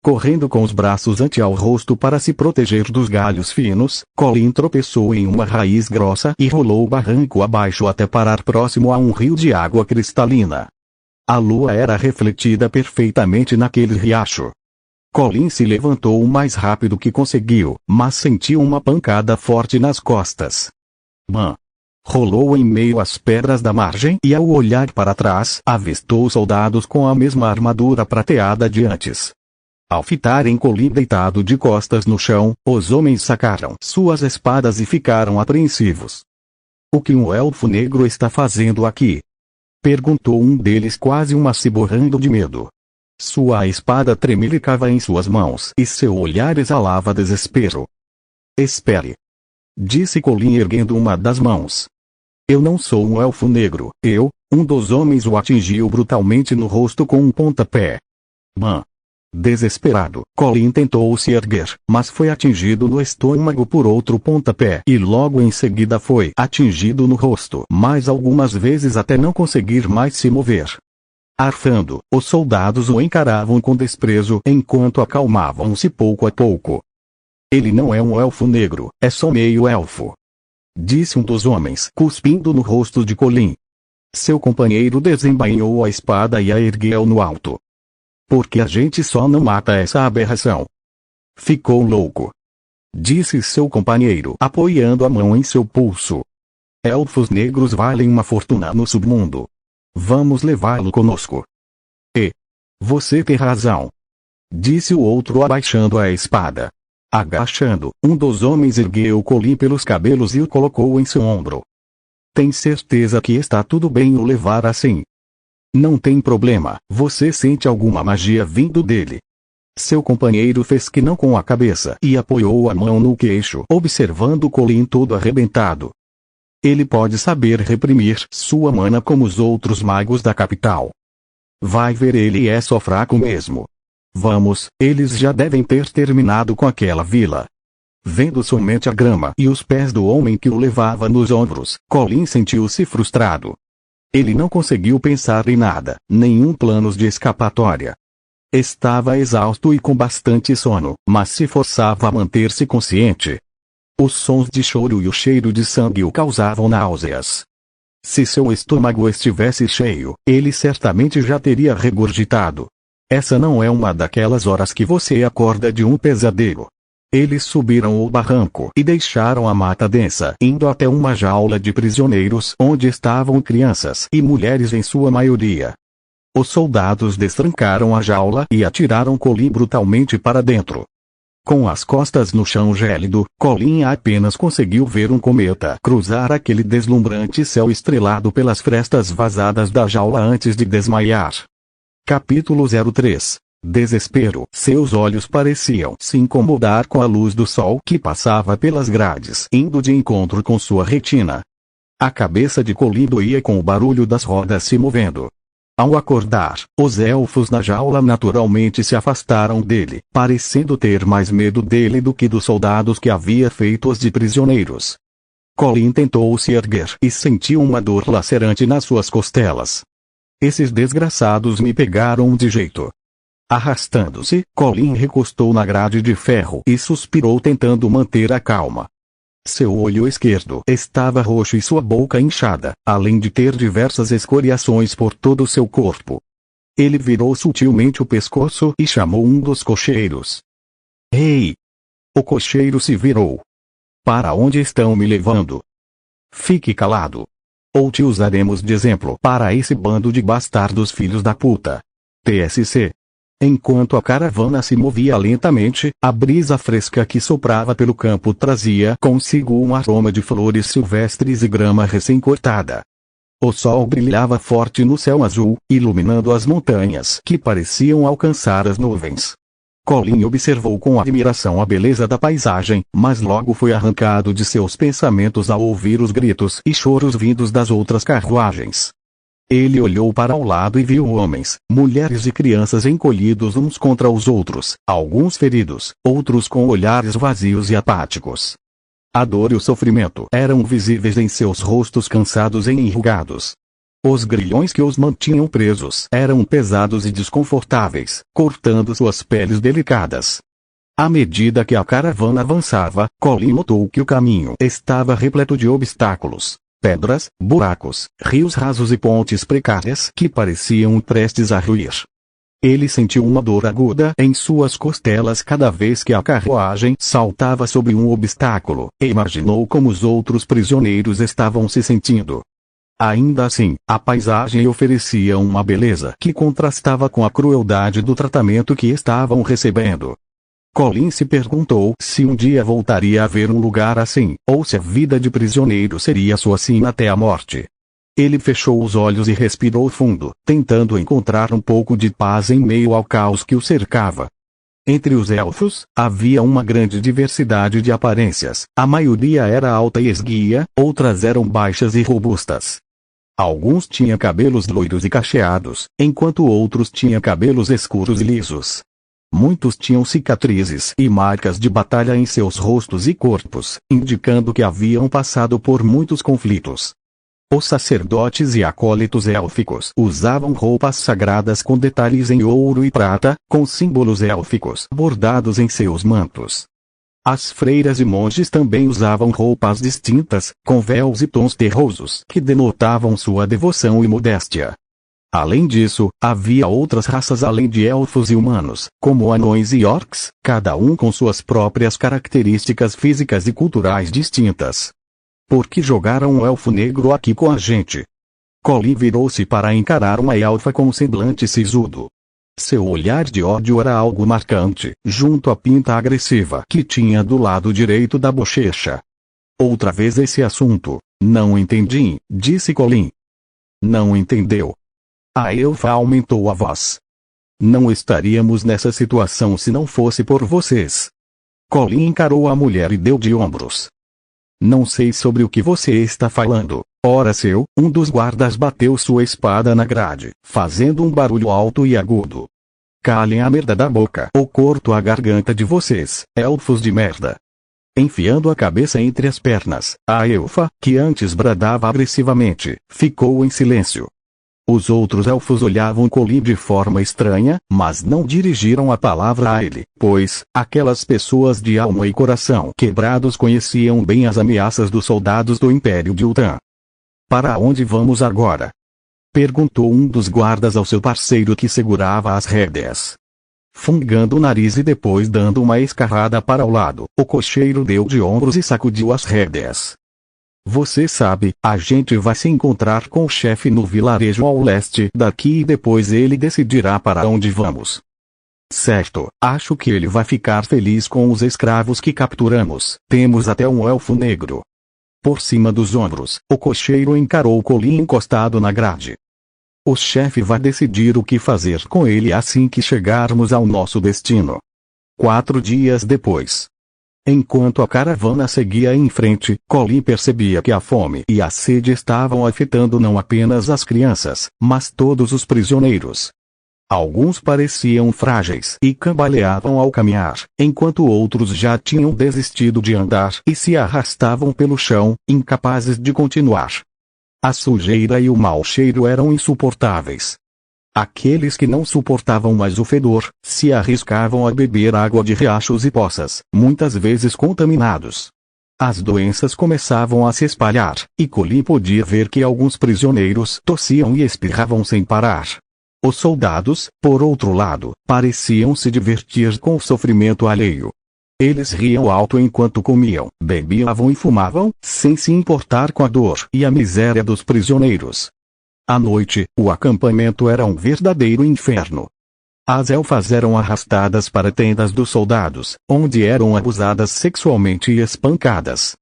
Correndo com os braços ante ao rosto para se proteger dos galhos finos, Colin tropeçou em uma raiz grossa e rolou o barranco abaixo até parar próximo a um rio de água cristalina. A lua era refletida perfeitamente naquele riacho. Colin se levantou o mais rápido que conseguiu, mas sentiu uma pancada forte nas costas. Bam! Rolou em meio às pedras da margem e ao olhar para trás, avistou soldados com a mesma armadura prateada de antes. Ao fitarem Colin deitado de costas no chão, os homens sacaram suas espadas e ficaram apreensivos. O que um elfo negro está fazendo aqui? Perguntou um deles quase borrando de medo. Sua espada tremelicava em suas mãos e seu olhar exalava desespero. Espere! Disse Colin erguendo uma das mãos. Eu não sou um elfo negro, um dos homens o atingiu brutalmente no rosto com um pontapé. Bam! Desesperado, Colin tentou se erguer, mas foi atingido no estômago por outro pontapé e logo em seguida foi atingido no rosto mais algumas vezes até não conseguir mais se mover. Arfando, os soldados o encaravam com desprezo enquanto acalmavam-se pouco a pouco. Ele não é um elfo negro, é só meio elfo, disse um dos homens cuspindo no rosto de Colin. Seu companheiro desembainhou a espada e a ergueu no alto. Porque a gente só não mata essa aberração. Ficou louco, disse seu companheiro apoiando a mão em seu pulso. Elfos negros valem uma fortuna no submundo. Vamos levá-lo conosco. Você tem razão, disse o outro abaixando a espada. Agachando, um dos homens ergueu Colin pelos cabelos e o colocou em seu ombro. Tem certeza que está tudo bem o levar assim? Não tem problema, você sente alguma magia vindo dele? Seu companheiro fez que não com a cabeça e apoiou a mão no queixo, observando Colin todo arrebentado. Ele pode saber reprimir sua mana como os outros magos da capital. Vai ver, ele é só fraco mesmo. Vamos, eles já devem ter terminado com aquela vila. Vendo somente a grama e os pés do homem que o levava nos ombros, Colin sentiu-se frustrado. Ele não conseguiu pensar em nada, nenhum plano de escapatória. Estava exausto e com bastante sono, mas se forçava a manter-se consciente. Os sons de choro e o cheiro de sangue o causavam náuseas. Se seu estômago estivesse cheio, ele certamente já teria regurgitado. Essa não é uma daquelas horas que você acorda de um pesadelo. Eles subiram o barranco e deixaram a mata densa, indo até uma jaula de prisioneiros onde estavam crianças e mulheres em sua maioria. Os soldados destrancaram a jaula e atiraram Colin brutalmente para dentro. Com as costas no chão gélido, Colin apenas conseguiu ver um cometa cruzar aquele deslumbrante céu estrelado pelas frestas vazadas da jaula antes de desmaiar. Capítulo 03. Desespero. Seus olhos pareciam se incomodar com a luz do sol que passava pelas grades, indo de encontro com sua retina. A cabeça de Colin doía com o barulho das rodas se movendo. Ao acordar, os elfos na jaula naturalmente se afastaram dele, parecendo ter mais medo dele do que dos soldados que havia feitos de prisioneiros. Colin tentou se erguer e sentiu uma dor lacerante nas suas costelas. Esses desgraçados me pegaram de jeito. Arrastando-se, Colin recostou na grade de ferro e suspirou tentando manter a calma. Seu olho esquerdo estava roxo e sua boca inchada, além de ter diversas escoriações por todo o seu corpo. Ele virou sutilmente o pescoço e chamou um dos cocheiros. Ei! O cocheiro se virou. Para onde estão me levando? Fique calado. Ou te usaremos de exemplo para esse bando de bastardos filhos da puta. TSC. Enquanto a caravana se movia lentamente, a brisa fresca que soprava pelo campo trazia consigo um aroma de flores silvestres e grama recém-cortada. O sol brilhava forte no céu azul, iluminando as montanhas que pareciam alcançar as nuvens. Colin observou com admiração a beleza da paisagem, mas logo foi arrancado de seus pensamentos ao ouvir os gritos e choros vindos das outras carruagens. Ele olhou para o lado e viu homens, mulheres e crianças encolhidos uns contra os outros, alguns feridos, outros com olhares vazios e apáticos. A dor e o sofrimento eram visíveis em seus rostos cansados e enrugados. Os grilhões que os mantinham presos eram pesados e desconfortáveis, cortando suas peles delicadas. À medida que a caravana avançava, Colin notou que o caminho estava repleto de obstáculos. Pedras, buracos, rios rasos e pontes precárias que pareciam prestes a ruir. Ele sentiu uma dor aguda em suas costelas cada vez que a carruagem saltava sobre um obstáculo, e imaginou como os outros prisioneiros estavam se sentindo. Ainda assim, a paisagem oferecia uma beleza que contrastava com a crueldade do tratamento que estavam recebendo. Colin se perguntou se um dia voltaria a ver um lugar assim, ou se a vida de prisioneiro seria sua sina até a morte. Ele fechou os olhos e respirou fundo, tentando encontrar um pouco de paz em meio ao caos que o cercava. Entre os elfos, havia uma grande diversidade de aparências. A maioria era alta e esguia, outras eram baixas e robustas. Alguns tinham cabelos loiros e cacheados, enquanto outros tinham cabelos escuros e lisos. Muitos tinham cicatrizes e marcas de batalha em seus rostos e corpos, indicando que haviam passado por muitos conflitos. Os sacerdotes e acólitos élficos usavam roupas sagradas com detalhes em ouro e prata, com símbolos élficos bordados em seus mantos. As freiras e monges também usavam roupas distintas, com véus e tons terrosos que denotavam sua devoção e modéstia. Além disso, havia outras raças além de elfos e humanos, como anões e orcs, cada um com suas próprias características físicas e culturais distintas. Por que jogaram um elfo negro aqui com a gente? Colin virou-se para encarar uma elfa com um semblante sisudo. Seu olhar de ódio era algo marcante, junto à pinta agressiva que tinha do lado direito da bochecha. Outra vez esse assunto. Não entendi, disse Colin. Não entendeu. A elfa aumentou a voz. Não estaríamos nessa situação se não fosse por vocês. Colin encarou a mulher e deu de ombros. Não sei sobre o que você está falando. Ora seu, um dos guardas bateu sua espada na grade, fazendo um barulho alto e agudo. Calem a merda da boca ou corto a garganta de vocês, elfos de merda. Enfiando a cabeça entre as pernas, a elfa, que antes bradava agressivamente, ficou em silêncio. Os outros elfos olhavam Colin de forma estranha, mas não dirigiram a palavra a ele, pois, aquelas pessoas de alma e coração quebrados conheciam bem as ameaças dos soldados do Império de Ultan. Para onde vamos agora? Perguntou um dos guardas ao seu parceiro que segurava as rédeas. Fungando o nariz e depois dando uma escarrada para o lado, o cocheiro deu de ombros e sacudiu as rédeas. Você sabe, a gente vai se encontrar com o chefe no vilarejo ao leste daqui e depois ele decidirá para onde vamos. Certo, acho que ele vai ficar feliz com os escravos que capturamos. Temos até um elfo negro. Por cima dos ombros, o cocheiro encarou Colin encostado na grade. O chefe vai decidir o que fazer com ele assim que chegarmos ao nosso destino. 4 dias depois. Enquanto a caravana seguia em frente, Colin percebia que a fome e a sede estavam afetando não apenas as crianças, mas todos os prisioneiros. Alguns pareciam frágeis e cambaleavam ao caminhar, enquanto outros já tinham desistido de andar e se arrastavam pelo chão, incapazes de continuar. A sujeira e o mau cheiro eram insuportáveis. Aqueles que não suportavam mais o fedor, se arriscavam a beber água de riachos e poças, muitas vezes contaminados. As doenças começavam a se espalhar, e Colin podia ver que alguns prisioneiros tossiam e espirravam sem parar. Os soldados, por outro lado, pareciam se divertir com o sofrimento alheio. Eles riam alto enquanto comiam, bebiam e fumavam, sem se importar com a dor e a miséria dos prisioneiros. À noite, o acampamento era um verdadeiro inferno. As elfas eram arrastadas para tendas dos soldados, onde eram abusadas sexualmente e espancadas.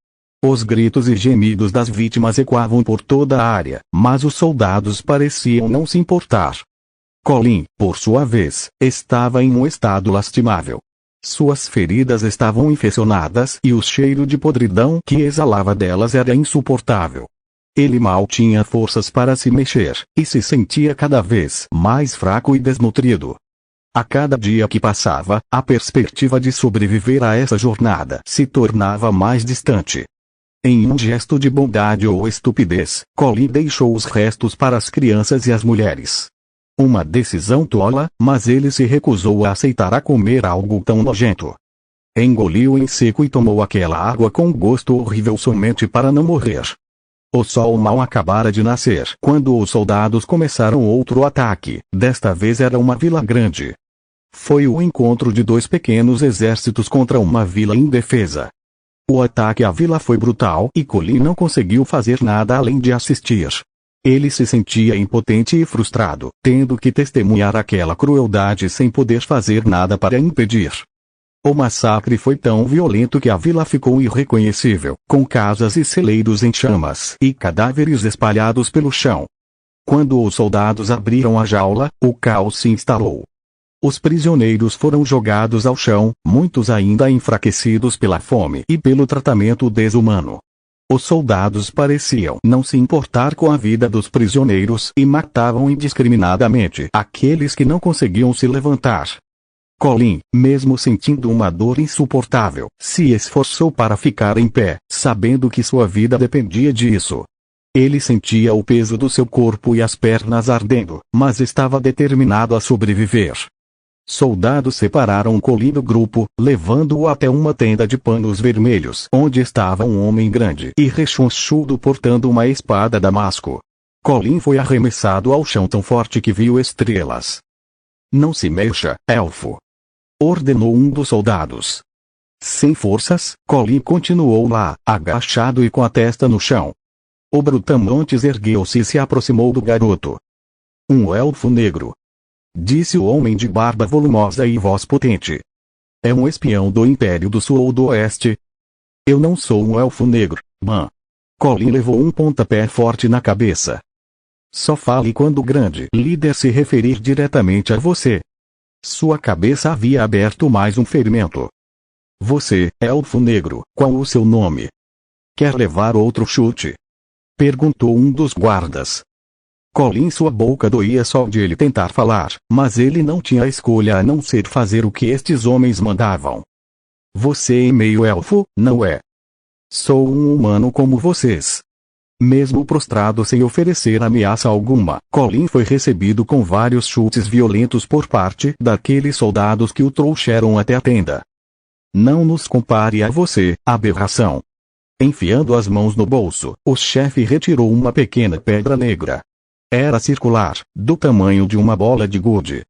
Os gritos e gemidos das vítimas ecoavam por toda a área, mas os soldados pareciam não se importar. Colin, por sua vez, estava em um estado lastimável. Suas feridas estavam infeccionadas e o cheiro de podridão que exalava delas era insuportável. Ele mal tinha forças para se mexer, e se sentia cada vez mais fraco e desnutrido. A cada dia que passava, a perspectiva de sobreviver a essa jornada se tornava mais distante. Em um gesto de bondade ou estupidez, Colin deixou os restos para as crianças e as mulheres. Uma decisão tola, mas ele se recusou a aceitar a comer algo tão nojento. Engoliu em seco e tomou aquela água com gosto horrível somente para não morrer. O sol mal acabara de nascer quando os soldados começaram outro ataque. Desta vez era uma vila grande. Foi o encontro de 2 pequenos exércitos contra uma vila indefesa. O ataque à vila foi brutal e Colin não conseguiu fazer nada além de assistir. Ele se sentia impotente e frustrado, tendo que testemunhar aquela crueldade sem poder fazer nada para impedir. O massacre foi tão violento que a vila ficou irreconhecível, com casas e celeiros em chamas e cadáveres espalhados pelo chão. Quando os soldados abriram a jaula, o caos se instalou. Os prisioneiros foram jogados ao chão, muitos ainda enfraquecidos pela fome e pelo tratamento desumano. Os soldados pareciam não se importar com a vida dos prisioneiros e matavam indiscriminadamente aqueles que não conseguiam se levantar. Colin, mesmo sentindo uma dor insuportável, se esforçou para ficar em pé, sabendo que sua vida dependia disso. Ele sentia o peso do seu corpo e as pernas ardendo, mas estava determinado a sobreviver. Soldados separaram Colin do grupo, levando-o até uma tenda de panos vermelhos, onde estava um homem grande e rechonchudo portando uma espada damasco. Colin foi arremessado ao chão tão forte que viu estrelas. Não se mexa, elfo! Ordenou um dos soldados. Sem forças, Colin continuou lá, agachado e com a testa no chão. O brutamontes ergueu-se e se aproximou do garoto. Um elfo negro, disse o homem de barba volumosa e voz potente. É um espião do Império do Sul ou do Oeste? Eu não sou um elfo negro, man. Colin levou um pontapé forte na cabeça. Só fale quando o grande líder se referir diretamente a você. Sua cabeça havia aberto mais um ferimento. Você, elfo negro, qual o seu nome? Quer levar outro chute? Perguntou um dos guardas. Colin, sua boca doía só de ele tentar falar, mas ele não tinha escolha a não ser fazer o que estes homens mandavam. Você é meio elfo, não é? Sou um humano como vocês. Mesmo prostrado sem oferecer ameaça alguma, Colin foi recebido com vários chutes violentos por parte daqueles soldados que o trouxeram até a tenda. Não nos compare a você, aberração. Enfiando as mãos no bolso, o chefe retirou uma pequena pedra negra. Era circular, do tamanho de uma bola de gude.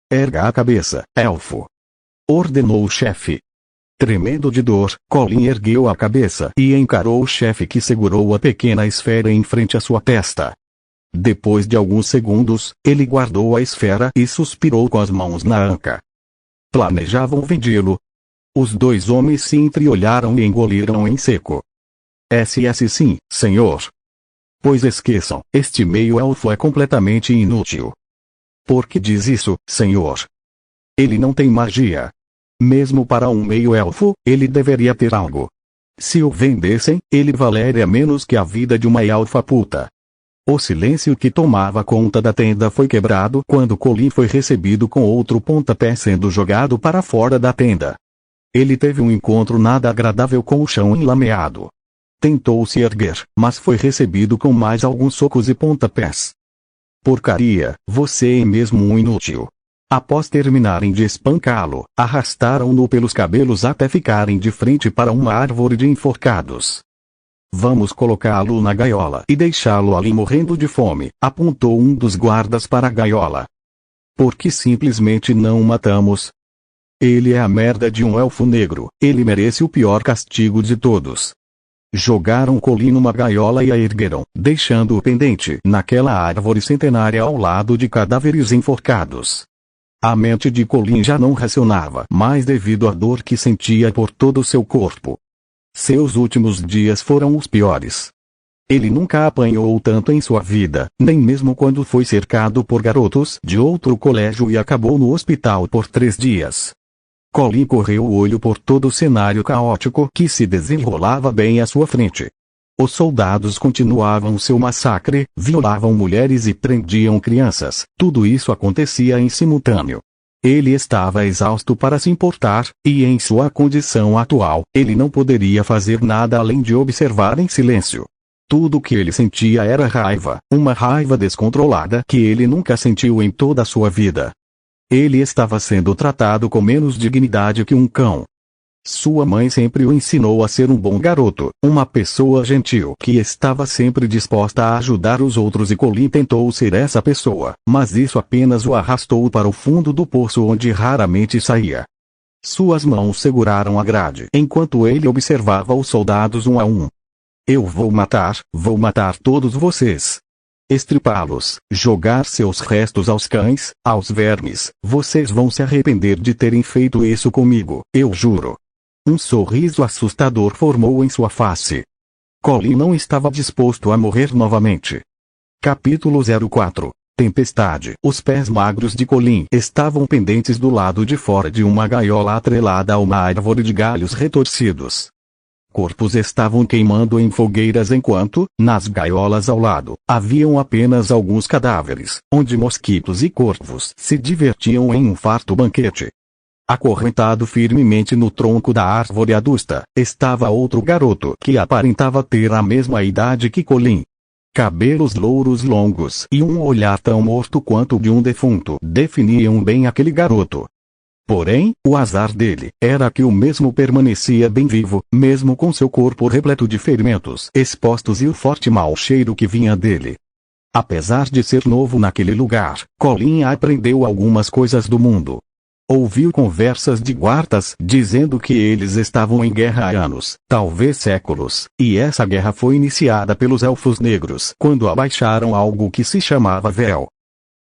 Erga a cabeça, elfo, ordenou o chefe. Tremendo de dor, Colin ergueu a cabeça e encarou o chefe que segurou a pequena esfera em frente à sua testa. Depois de alguns segundos, ele guardou a esfera e suspirou com as mãos na anca. Planejavam vendi-lo. Os dois homens se entreolharam e engoliram em seco. SS sim, senhor. Pois esqueçam, este meio-elfo é completamente inútil. Por que diz isso, senhor? Ele não tem magia. Mesmo para um meio-elfo, ele deveria ter algo. Se o vendessem, ele valeria menos que a vida de uma elfa puta. O silêncio que tomava conta da tenda foi quebrado quando Colin foi recebido com outro pontapé sendo jogado para fora da tenda. Ele teve um encontro nada agradável com o chão enlameado. Tentou se erguer, mas foi recebido com mais alguns socos e pontapés. Porcaria, você é mesmo um inútil. Após terminarem de espancá-lo, arrastaram-no pelos cabelos até ficarem de frente para uma árvore de enforcados. Vamos colocá-lo na gaiola e deixá-lo ali morrendo de fome, apontou um dos guardas para a gaiola. Por que simplesmente não o matamos? Ele é a merda de um elfo negro, ele merece o pior castigo de todos. Jogaram Colin numa gaiola e a ergueram, deixando-o pendente naquela árvore centenária ao lado de cadáveres enforcados. A mente de Colin já não racionava mais devido à dor que sentia por todo o seu corpo. Seus últimos dias foram os piores. Ele nunca apanhou tanto em sua vida, nem mesmo quando foi cercado por garotos de outro colégio e acabou no hospital por 3 dias. Colin correu o olho por todo o cenário caótico que se desenrolava bem à sua frente. Os soldados continuavam seu massacre, violavam mulheres e prendiam crianças, tudo isso acontecia em simultâneo. Ele estava exausto para se importar, e em sua condição atual, ele não poderia fazer nada além de observar em silêncio. Tudo o que ele sentia era raiva, uma raiva descontrolada que ele nunca sentiu em toda a sua vida. Ele estava sendo tratado com menos dignidade que um cão. Sua mãe sempre o ensinou a ser um bom garoto, uma pessoa gentil que estava sempre disposta a ajudar os outros e Colin tentou ser essa pessoa, mas isso apenas o arrastou para o fundo do poço onde raramente saía. Suas mãos seguraram a grade enquanto ele observava os soldados um a um. Eu vou matar todos vocês. Estripá-los, jogar seus restos aos cães, aos vermes, vocês vão se arrepender de terem feito isso comigo, eu juro. Um sorriso assustador formou em sua face. Colin não estava disposto a morrer novamente. Capítulo 04 Tempestade. Os pés magros de Colin estavam pendentes do lado de fora de uma gaiola atrelada a uma árvore de galhos retorcidos. Corpos estavam queimando em fogueiras enquanto, nas gaiolas ao lado, haviam apenas alguns cadáveres, onde mosquitos e corvos se divertiam em um farto banquete. Acorrentado firmemente no tronco da árvore adusta, estava outro garoto que aparentava ter a mesma idade que Colin. Cabelos louros longos e um olhar tão morto quanto o de um defunto definiam bem aquele garoto. Porém, o azar dele era que o mesmo permanecia bem vivo, mesmo com seu corpo repleto de ferimentos expostos e o forte mau cheiro que vinha dele. Apesar de ser novo naquele lugar, Colin aprendeu algumas coisas do mundo. Ouviu conversas de guardas dizendo que eles estavam em guerra há anos, talvez séculos, e essa guerra foi iniciada pelos elfos negros quando abaixaram algo que se chamava véu.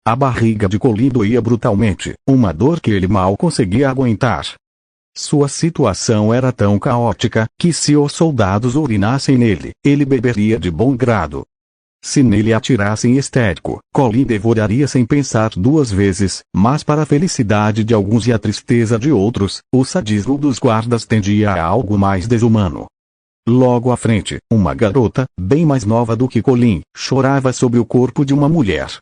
A barriga de Colin doía brutalmente, uma dor que ele mal conseguia aguentar. Sua situação era tão caótica que se os soldados urinassem nele, ele beberia de bom grado. Se nele atirassem histérico, Colin devoraria sem pensar 2 vezes, mas para a felicidade de alguns e a tristeza de outros, o sadismo dos guardas tendia a algo mais desumano. Logo à frente, uma garota, bem mais nova do que Colin, chorava sobre o corpo de uma mulher.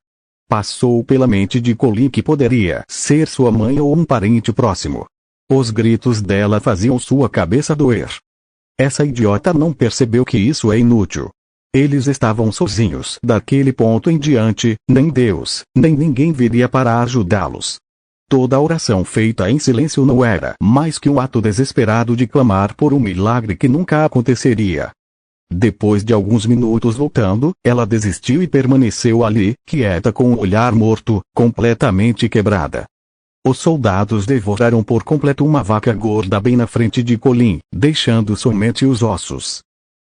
Passou pela mente de Colin que poderia ser sua mãe ou um parente próximo. Os gritos dela faziam sua cabeça doer. Essa idiota não percebeu que isso é inútil. Eles estavam sozinhos daquele ponto em diante, nem Deus, nem ninguém viria para ajudá-los. Toda a oração feita em silêncio não era mais que um ato desesperado de clamar por um milagre que nunca aconteceria. Depois de alguns minutos lutando, ela desistiu e permaneceu ali, quieta com o olhar morto, completamente quebrada. Os soldados devoraram por completo uma vaca gorda bem na frente de Colin, deixando somente os ossos.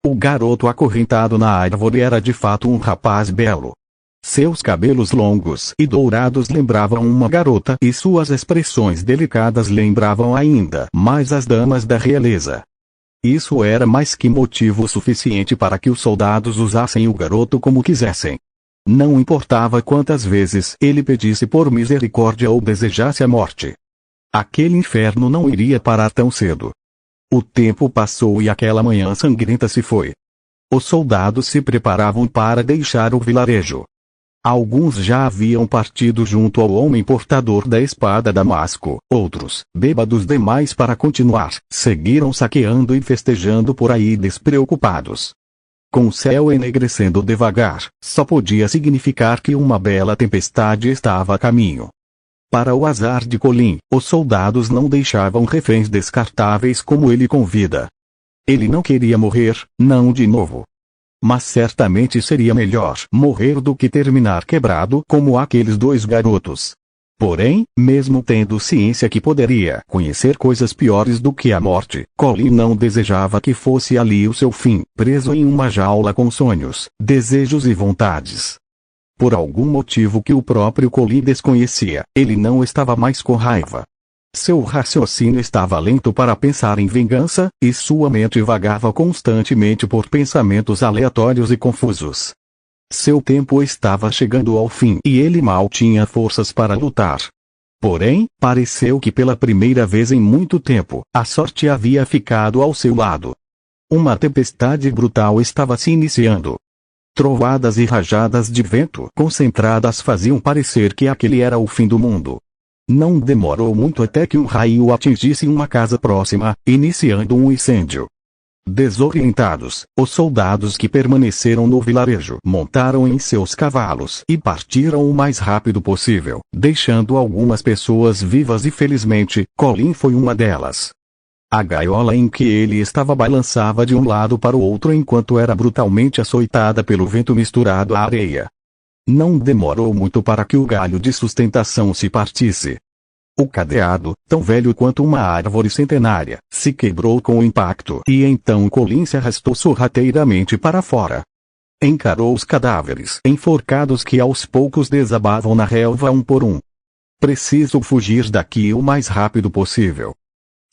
O garoto acorrentado na árvore era de fato um rapaz belo. Seus cabelos longos e dourados lembravam uma garota e suas expressões delicadas lembravam ainda mais as damas da realeza. Isso era mais que motivo suficiente para que os soldados usassem o garoto como quisessem. Não importava quantas vezes ele pedisse por misericórdia ou desejasse a morte. Aquele inferno não iria parar tão cedo. O tempo passou e aquela manhã sangrenta se foi. Os soldados se preparavam para deixar o vilarejo. Alguns já haviam partido junto ao homem portador da espada Damasco, outros, bêbados demais para continuar, seguiram saqueando e festejando por aí despreocupados. Com o céu enegrecendo devagar, só podia significar que uma bela tempestade estava a caminho. Para o azar de Colin, os soldados não deixavam reféns descartáveis como ele com vida. Ele não queria morrer, não de novo. Mas certamente seria melhor morrer do que terminar quebrado como aqueles dois garotos. Porém, mesmo tendo ciência que poderia conhecer coisas piores do que a morte, Colin não desejava que fosse ali o seu fim, preso em uma jaula com sonhos, desejos e vontades. Por algum motivo que o próprio Colin desconhecia, ele não estava mais com raiva. Seu raciocínio estava lento para pensar em vingança, e sua mente vagava constantemente por pensamentos aleatórios e confusos. Seu tempo estava chegando ao fim e ele mal tinha forças para lutar. Porém, pareceu que pela primeira vez em muito tempo, a sorte havia ficado ao seu lado. Uma tempestade brutal estava se iniciando. Trovoadas e rajadas de vento concentradas faziam parecer que aquele era o fim do mundo. Não demorou muito até que um raio atingisse uma casa próxima, iniciando um incêndio. Desorientados, os soldados que permaneceram no vilarejo montaram em seus cavalos e partiram o mais rápido possível, deixando algumas pessoas vivas e felizmente, Colin foi uma delas. A gaiola em que ele estava balançava de um lado para o outro enquanto era brutalmente açoitada pelo vento misturado à areia. Não demorou muito para que o galho de sustentação se partisse. O cadeado, tão velho quanto uma árvore centenária, se quebrou com o impacto e então Colin se arrastou sorrateiramente para fora. Encarou os cadáveres enforcados que aos poucos desabavam na relva um por um. Preciso fugir daqui o mais rápido possível.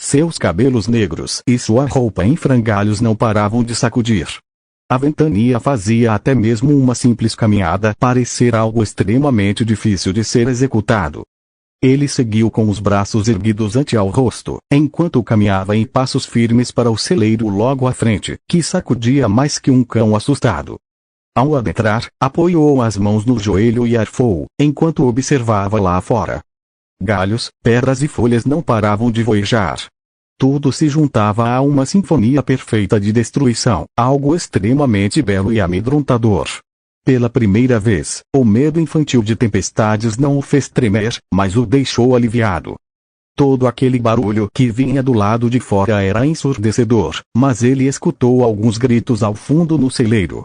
Seus cabelos negros e sua roupa em frangalhos não paravam de sacudir. A ventania fazia até mesmo uma simples caminhada parecer algo extremamente difícil de ser executado. Ele seguiu com os braços erguidos ante ao rosto, enquanto caminhava em passos firmes para o celeiro logo à frente, que sacudia mais que um cão assustado. Ao adentrar, apoiou as mãos no joelho e arfou, enquanto observava lá fora. Galhos, pedras e folhas não paravam de voejar. Tudo se juntava a uma sinfonia perfeita de destruição, algo extremamente belo e amedrontador. Pela primeira vez, o medo infantil de tempestades não o fez tremer, mas o deixou aliviado. Todo aquele barulho que vinha do lado de fora era ensurdecedor, mas ele escutou alguns gritos ao fundo no celeiro.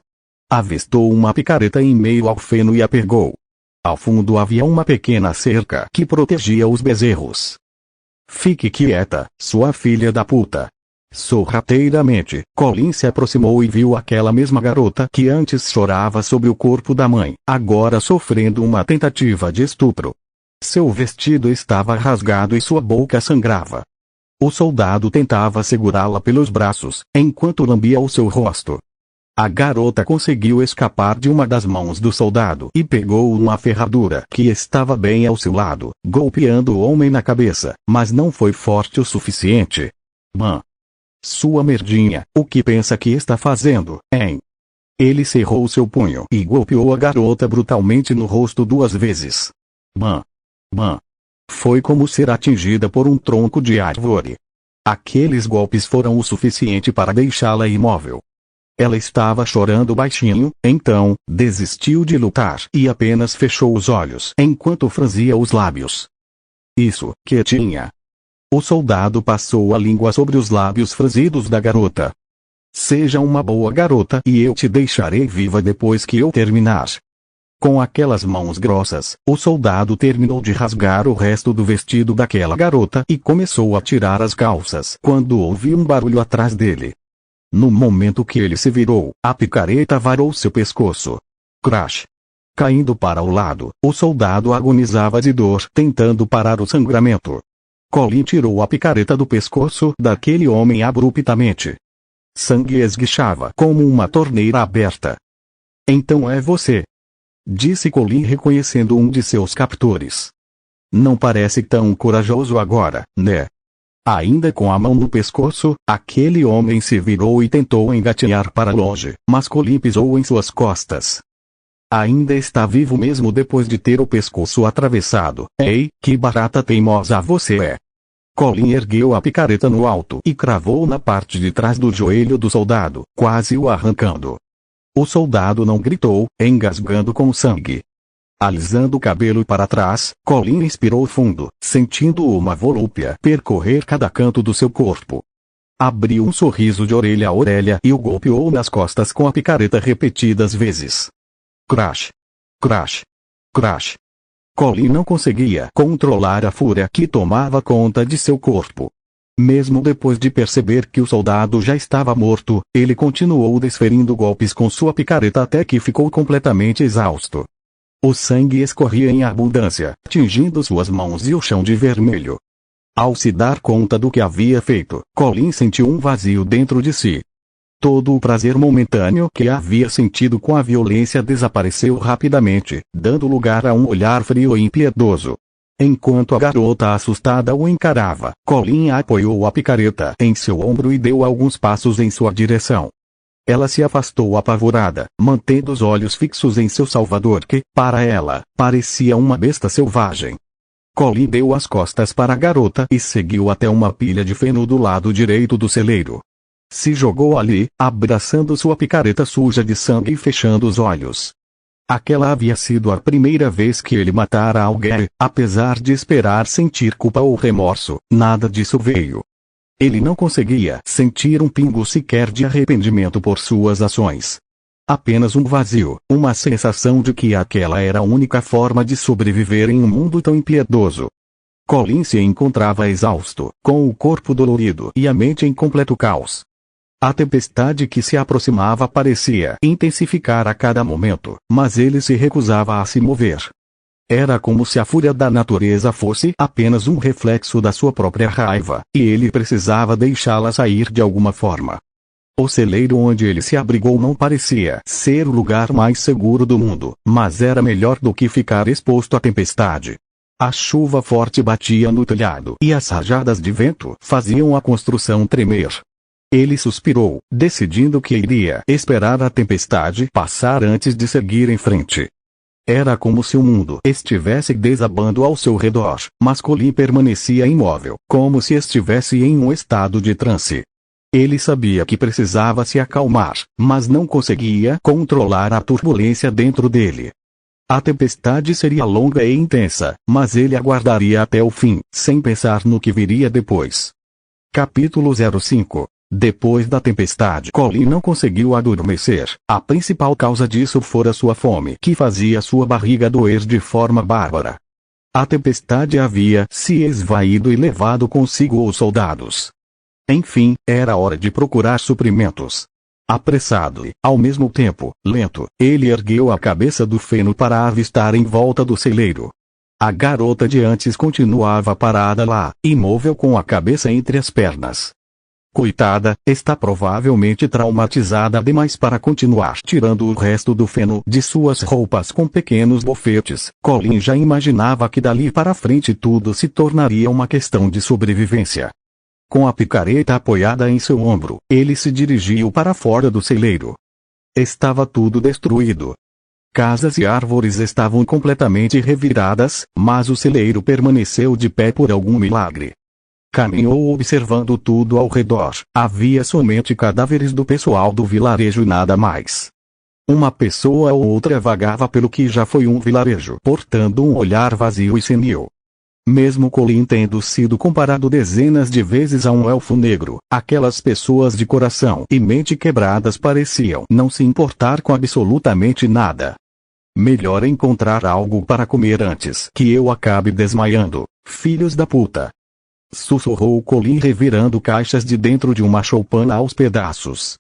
Avistou uma picareta em meio ao feno e a pegou. Ao fundo havia uma pequena cerca que protegia os bezerros. Fique quieta, sua filha da puta. Sorrateiramente, Colin se aproximou e viu aquela mesma garota que antes chorava sobre o corpo da mãe, agora sofrendo uma tentativa de estupro. Seu vestido estava rasgado e sua boca sangrava. O soldado tentava segurá-la pelos braços, enquanto lambia o seu rosto. A garota conseguiu escapar de uma das mãos do soldado e pegou uma ferradura que estava bem ao seu lado, golpeando o homem na cabeça, mas não foi forte o suficiente. Sua merdinha, o que pensa que está fazendo, hein? Ele cerrou seu punho e golpeou a garota brutalmente no rosto 2 vezes. Foi como ser atingida por um tronco de árvore. Aqueles golpes foram o suficiente para deixá-la imóvel. Ela estava chorando baixinho, então, desistiu de lutar e apenas fechou os olhos enquanto franzia os lábios. Isso, quietinha. O soldado passou a língua sobre os lábios franzidos da garota. Seja uma boa garota e eu te deixarei viva depois que eu terminar. Com aquelas mãos grossas, o soldado terminou de rasgar o resto do vestido daquela garota e começou a tirar as calças quando ouviu um barulho atrás dele. No momento que ele se virou, a picareta varou seu pescoço. Crash! Caindo para o lado, o soldado agonizava de dor tentando parar o sangramento. Colin tirou a picareta do pescoço daquele homem abruptamente. Sangue esguichava como uma torneira aberta. Então é você, disse Colin reconhecendo um de seus captores. Não parece tão corajoso agora, né? Ainda com a mão no pescoço, aquele homem se virou e tentou engatinhar para longe, mas Colin pisou em suas costas. Ainda está vivo mesmo depois de ter o pescoço atravessado. Ei, que barata teimosa você é! Colin ergueu a picareta no alto e cravou na parte de trás do joelho do soldado, quase o arrancando. O soldado não gritou, engasgando com sangue. Alisando o cabelo para trás, Colin inspirou fundo, sentindo uma volúpia percorrer cada canto do seu corpo. Abriu um sorriso de orelha a orelha e o golpeou nas costas com a picareta repetidas vezes. Crash! Crash! Crash! Colin não conseguia controlar a fúria que tomava conta de seu corpo. Mesmo depois de perceber que o soldado já estava morto, ele continuou desferindo golpes com sua picareta até que ficou completamente exausto. O sangue escorria em abundância, tingindo suas mãos e o chão de vermelho. Ao se dar conta do que havia feito, Colin sentiu um vazio dentro de si. Todo o prazer momentâneo que havia sentido com a violência desapareceu rapidamente, dando lugar a um olhar frio e impiedoso. Enquanto a garota assustada o encarava, Colin apoiou a picareta em seu ombro e deu alguns passos em sua direção. Ela se afastou apavorada, mantendo os olhos fixos em seu salvador que, para ela, parecia uma besta selvagem. Colin deu as costas para a garota e seguiu até uma pilha de feno do lado direito do celeiro. Se jogou ali, abraçando sua picareta suja de sangue e fechando os olhos. Aquela havia sido a primeira vez que ele matara alguém, apesar de esperar sentir culpa ou remorso, nada disso veio. Ele não conseguia sentir um pingo sequer de arrependimento por suas ações. Apenas um vazio, uma sensação de que aquela era a única forma de sobreviver em um mundo tão impiedoso. Colin se encontrava exausto, com o corpo dolorido e a mente em completo caos. A tempestade que se aproximava parecia intensificar a cada momento, mas ele se recusava a se mover. Era como se a fúria da natureza fosse apenas um reflexo da sua própria raiva, e ele precisava deixá-la sair de alguma forma. O celeiro onde ele se abrigou não parecia ser o lugar mais seguro do mundo, mas era melhor do que ficar exposto à tempestade. A chuva forte batia no telhado e as rajadas de vento faziam a construção tremer. Ele suspirou, decidindo que iria esperar a tempestade passar antes de seguir em frente. Era como se o mundo estivesse desabando ao seu redor, mas Colin permanecia imóvel, como se estivesse em um estado de transe. Ele sabia que precisava se acalmar, mas não conseguia controlar a turbulência dentro dele. A tempestade seria longa e intensa, mas ele aguardaria até o fim, sem pensar no que viria depois. Capítulo 05. Depois da tempestade, Colin não conseguiu adormecer. A principal causa disso fora sua fome, que fazia sua barriga doer de forma bárbara. A tempestade havia se esvaído e levado consigo os soldados. Enfim, era hora de procurar suprimentos. Apressado e, ao mesmo tempo, lento, ele ergueu a cabeça do feno para avistar em volta do celeiro. A garota de antes continuava parada lá, imóvel com a cabeça entre as pernas. Coitada, está provavelmente traumatizada demais para continuar tirando o resto do feno de suas roupas com pequenos bofetes. Colin já imaginava que dali para frente tudo se tornaria uma questão de sobrevivência. Com a picareta apoiada em seu ombro, ele se dirigiu para fora do celeiro. Estava tudo destruído. Casas e árvores estavam completamente reviradas, mas o celeiro permaneceu de pé por algum milagre. Caminhou observando tudo ao redor. Havia somente cadáveres do pessoal do vilarejo e nada mais. Uma pessoa ou outra vagava pelo que já foi um vilarejo, portando um olhar vazio e senil. Mesmo Colin tendo sido comparado dezenas de vezes a um elfo negro, aquelas pessoas de coração e mente quebradas pareciam não se importar com absolutamente nada. Melhor encontrar algo para comer antes que eu acabe desmaiando, filhos da puta. Sussurrou Colin revirando caixas de dentro de uma choupana aos pedaços.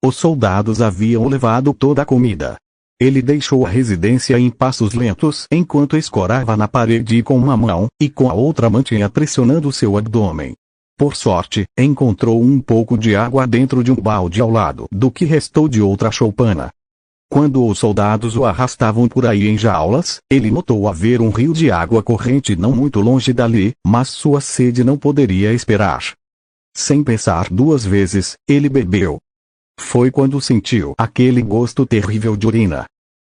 Os soldados haviam levado toda a comida. Ele deixou a residência em passos lentos enquanto escorava na parede com uma mão, e com a outra mantinha pressionando seu abdômen. Por sorte, encontrou um pouco de água dentro de um balde ao lado do que restou de outra choupana. Quando os soldados o arrastavam por aí em jaulas, ele notou haver um rio de água corrente não muito longe dali, mas sua sede não poderia esperar. Sem pensar duas vezes, ele bebeu. Foi quando sentiu aquele gosto terrível de urina.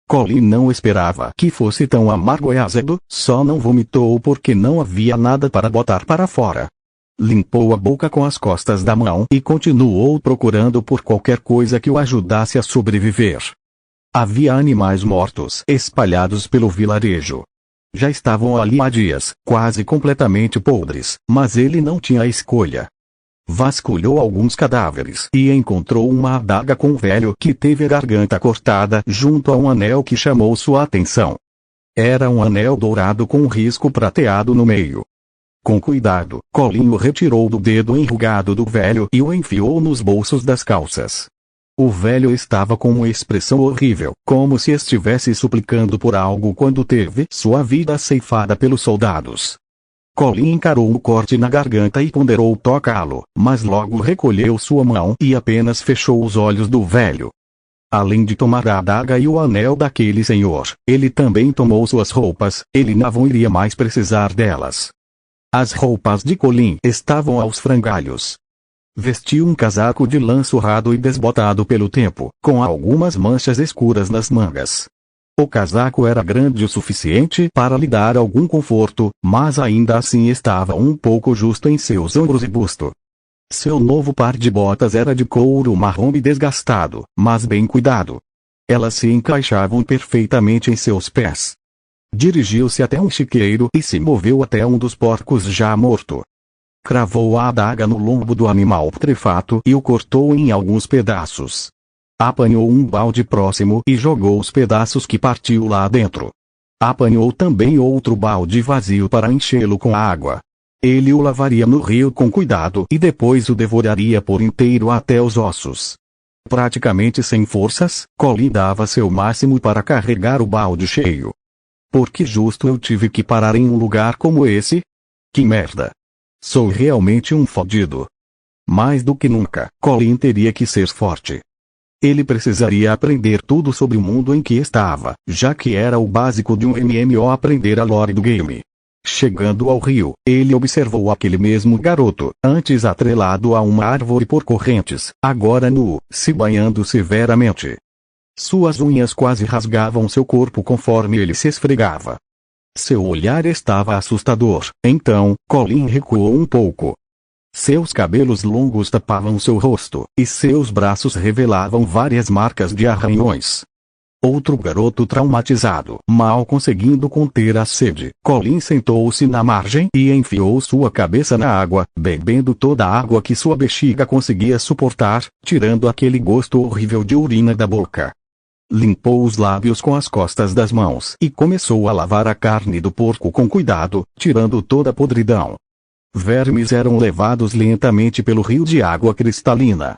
Colin não esperava que fosse tão amargo e azedo, só não vomitou porque não havia nada para botar para fora. Limpou a boca com as costas da mão e continuou procurando por qualquer coisa que o ajudasse a sobreviver. Havia animais mortos espalhados pelo vilarejo. Já estavam ali há dias, quase completamente podres, mas ele não tinha escolha. Vasculhou alguns cadáveres e encontrou uma adaga com um velho que teve a garganta cortada junto a um anel que chamou sua atenção. Era um anel dourado com um risco prateado no meio. Com cuidado, Colin o retirou do dedo enrugado do velho e o enfiou nos bolsos das calças. O velho estava com uma expressão horrível, como se estivesse suplicando por algo quando teve sua vida ceifada pelos soldados. Colin encarou o corte na garganta e ponderou tocá-lo, mas logo recolheu sua mão e apenas fechou os olhos do velho. Além de tomar a adaga e o anel daquele senhor, ele também tomou suas roupas, ele não iria mais precisar delas. As roupas de Colin estavam aos frangalhos. Vestiu um casaco de lã surrado e desbotado pelo tempo, com algumas manchas escuras nas mangas. O casaco era grande o suficiente para lhe dar algum conforto, mas ainda assim estava um pouco justo em seus ombros e busto. Seu novo par de botas era de couro marrom e desgastado, mas bem cuidado. Elas se encaixavam perfeitamente em seus pés. Dirigiu-se até um chiqueiro e se moveu até um dos porcos já morto. Cravou a adaga no lombo do animal putrefato e o cortou em alguns pedaços. Apanhou um balde próximo e jogou os pedaços que partiu lá dentro. Apanhou também outro balde vazio para enchê-lo com água. Ele o lavaria no rio com cuidado e depois o devoraria por inteiro até os ossos. Praticamente sem forças, Colin dava seu máximo para carregar o balde cheio. Por que justo eu tive que parar em um lugar como esse? Que merda! Sou realmente um fodido. Mais do que nunca, Colin teria que ser forte. Ele precisaria aprender tudo sobre o mundo em que estava, já que era o básico de um MMO aprender a lore do game. Chegando ao rio, ele observou aquele mesmo garoto, antes atrelado a uma árvore por correntes, agora nu, se banhando severamente. Suas unhas quase rasgavam seu corpo conforme ele se esfregava. Seu olhar estava assustador, então, Colin recuou um pouco. Seus cabelos longos tapavam seu rosto, e seus braços revelavam várias marcas de arranhões. Outro garoto traumatizado, mal conseguindo conter a sede. Colin sentou-se na margem e enfiou sua cabeça na água, bebendo toda a água que sua bexiga conseguia suportar, tirando aquele gosto horrível de urina da boca. Limpou os lábios com as costas das mãos e começou a lavar a carne do porco com cuidado, tirando toda a podridão. Vermes eram levados lentamente pelo rio de água cristalina.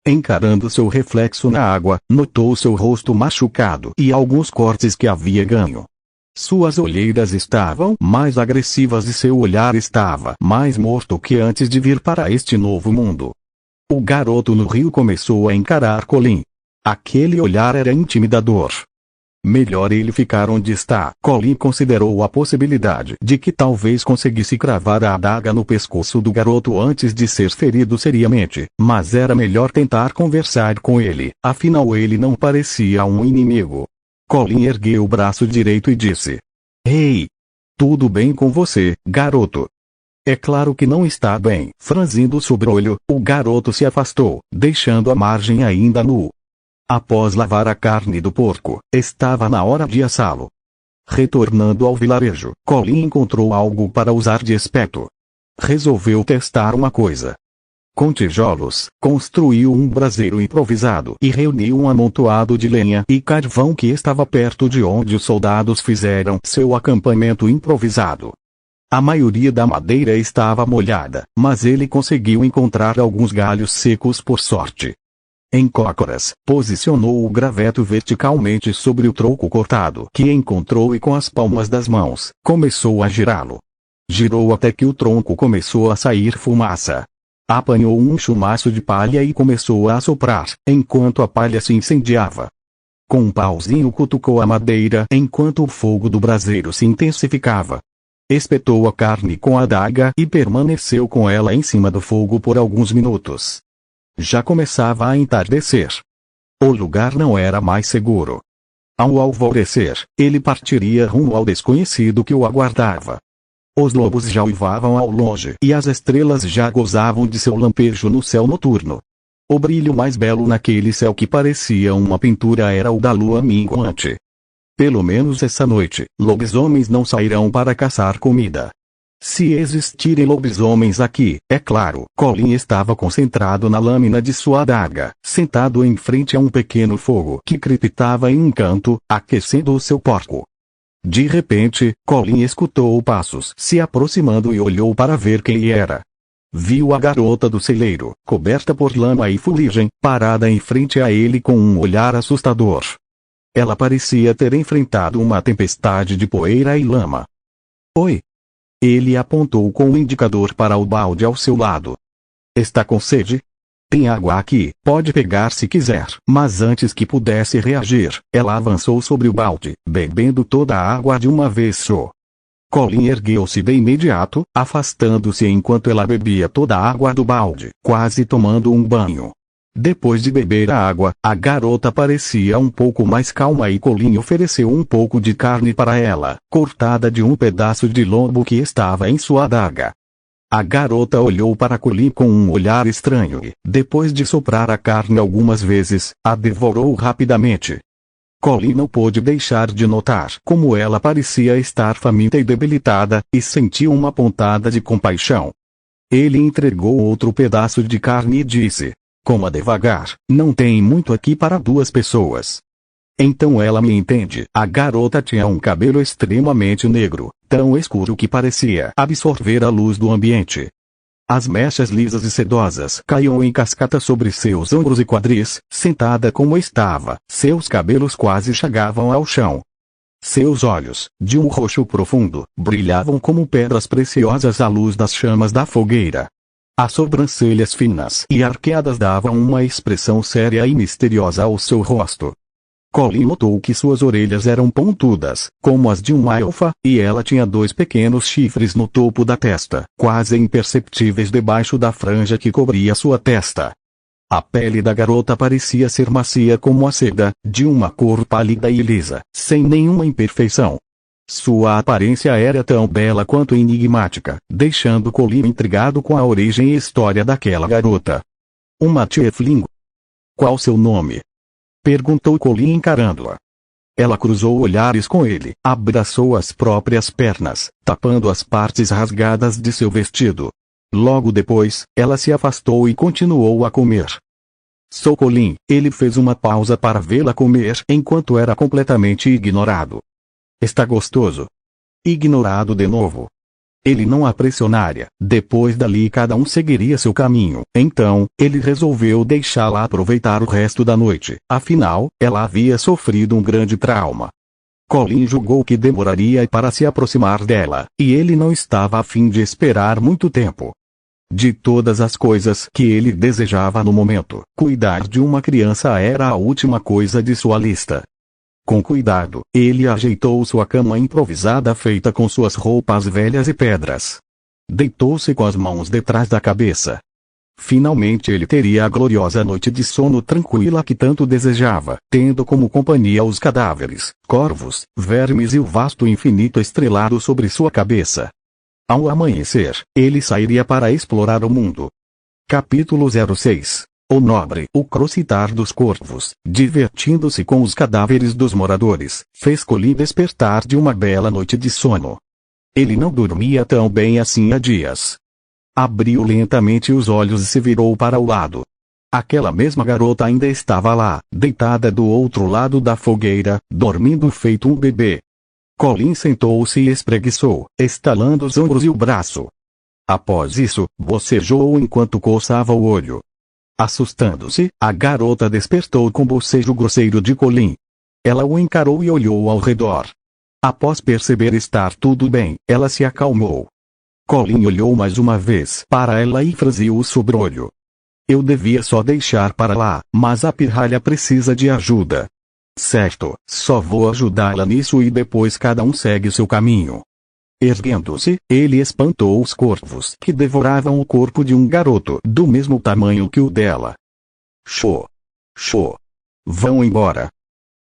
Encarando seu reflexo na água, notou seu rosto machucado e alguns cortes que havia ganho. Suas olheiras estavam mais agressivas e seu olhar estava mais morto que antes de vir para este novo mundo. O garoto no rio começou a encarar Colin. Aquele olhar era intimidador. Melhor ele ficar onde está. Colin considerou a possibilidade de que talvez conseguisse cravar a adaga no pescoço do garoto antes de ser ferido seriamente, mas era melhor tentar conversar com ele, afinal ele não parecia um inimigo. Colin ergueu o braço direito e disse: "Ei! Tudo bem com você, garoto?" "É claro que não está bem." Franzindo o sobrolho, o garoto se afastou, deixando a margem ainda nu. Após lavar a carne do porco, estava na hora de assá-lo. Retornando ao vilarejo, Colin encontrou algo para usar de espeto. Resolveu testar uma coisa. Com tijolos, construiu um braseiro improvisado e reuniu um amontoado de lenha e carvão que estava perto de onde os soldados fizeram seu acampamento improvisado. A maioria da madeira estava molhada, mas ele conseguiu encontrar alguns galhos secos por sorte. Em cócoras, posicionou o graveto verticalmente sobre o tronco cortado que encontrou e com as palmas das mãos, começou a girá-lo. Girou até que o tronco começou a sair fumaça. Apanhou um chumaço de palha e começou a assoprar, enquanto a palha se incendiava. Com um pauzinho cutucou a madeira enquanto o fogo do braseiro se intensificava. Espetou a carne com a adaga e permaneceu com ela em cima do fogo por alguns minutos. Já começava a entardecer. O lugar não era mais seguro. Ao alvorecer, ele partiria rumo ao desconhecido que o aguardava. Os lobos já uivavam ao longe e as estrelas já gozavam de seu lampejo no céu noturno. O brilho mais belo naquele céu que parecia uma pintura era o da lua minguante. Pelo menos essa noite, lobisomens não sairão para caçar comida. Se existirem lobisomens aqui, é claro. Colin estava concentrado na lâmina de sua adaga, sentado em frente a um pequeno fogo que crepitava em um canto, aquecendo o seu porco. De repente, Colin escutou passos se aproximando e olhou para ver quem era. Viu a garota do celeiro, coberta por lama e fuligem, parada em frente a ele com um olhar assustador. Ela parecia ter enfrentado uma tempestade de poeira e lama. Oi! Ele apontou com o indicador para o balde ao seu lado. Está com sede? Tem água aqui, pode pegar se quiser. Mas antes que pudesse reagir, ela avançou sobre o balde, bebendo toda a água de uma vez só. Colin ergueu-se de imediato, afastando-se enquanto ela bebia toda a água do balde, quase tomando um banho. Depois de beber a água, a garota parecia um pouco mais calma e Colin ofereceu um pouco de carne para ela, cortada de um pedaço de lombo que estava em sua adaga. A garota olhou para Colin com um olhar estranho e, depois de soprar a carne algumas vezes, a devorou rapidamente. Colin não pôde deixar de notar como ela parecia estar faminta e debilitada, e sentiu uma pontada de compaixão. Ele entregou outro pedaço de carne e disse: coma devagar, não tem muito aqui para 2 pessoas. Então ela me entende. A garota tinha um cabelo extremamente negro, tão escuro que parecia absorver a luz do ambiente. As mechas lisas e sedosas caíam em cascata sobre seus ombros e quadris. Sentada como estava, seus cabelos quase chegavam ao chão. Seus olhos, de um roxo profundo, brilhavam como pedras preciosas à luz das chamas da fogueira. As sobrancelhas finas e arqueadas davam uma expressão séria e misteriosa ao seu rosto. Colin notou que suas orelhas eram pontudas, como as de uma elfa, e ela tinha 2 pequenos chifres no topo da testa, quase imperceptíveis debaixo da franja que cobria sua testa. A pele da garota parecia ser macia como a seda, de uma cor pálida e lisa, sem nenhuma imperfeição. Sua aparência era tão bela quanto enigmática, deixando Colin intrigado com a origem e história daquela garota. Uma tiefling. Qual seu nome? Perguntou Colin encarando-a. Ela cruzou olhares com ele, abraçou as próprias pernas, tapando as partes rasgadas de seu vestido. Logo depois, ela se afastou e continuou a comer. Sou Colin. Ele fez uma pausa para vê-la comer enquanto era completamente ignorado. Está gostoso? Ignorado de novo. Ele não a pressionaria. Depois dali cada um seguiria seu caminho. Então, ele resolveu deixá-la aproveitar o resto da noite. Afinal, ela havia sofrido um grande trauma. Colin julgou que demoraria para se aproximar dela, e ele não estava a fim de esperar muito tempo. De todas as coisas que ele desejava no momento, cuidar de uma criança era a última coisa de sua lista. Com cuidado, ele ajeitou sua cama improvisada feita com suas roupas velhas e pedras. Deitou-se com as mãos detrás da cabeça. Finalmente ele teria a gloriosa noite de sono tranquila que tanto desejava, tendo como companhia os cadáveres, corvos, vermes e o vasto infinito estrelado sobre sua cabeça. Ao amanhecer, ele sairia para explorar o mundo. Capítulo 06. O nobre, o crocitar dos corvos, divertindo-se com os cadáveres dos moradores, fez Colin despertar de uma bela noite de sono. Ele não dormia tão bem assim há dias. Abriu lentamente os olhos e se virou para o lado. Aquela mesma garota ainda estava lá, deitada do outro lado da fogueira, dormindo feito um bebê. Colin sentou-se e espreguiçou, estalando os ombros e o braço. Após isso, bocejou enquanto coçava o olho. Assustando-se, a garota despertou com bocejo grosseiro de Colin. Ela o encarou e olhou ao redor. Após perceber estar tudo bem, ela se acalmou. Colin olhou mais uma vez para ela e franziu o sobrolho. Eu devia só deixar para lá, mas a pirralha precisa de ajuda. Certo, só vou ajudá-la nisso e depois cada um segue seu caminho. Erguendo-se, ele espantou os corvos que devoravam o corpo de um garoto do mesmo tamanho que o dela. Xô! Xô! Vão embora!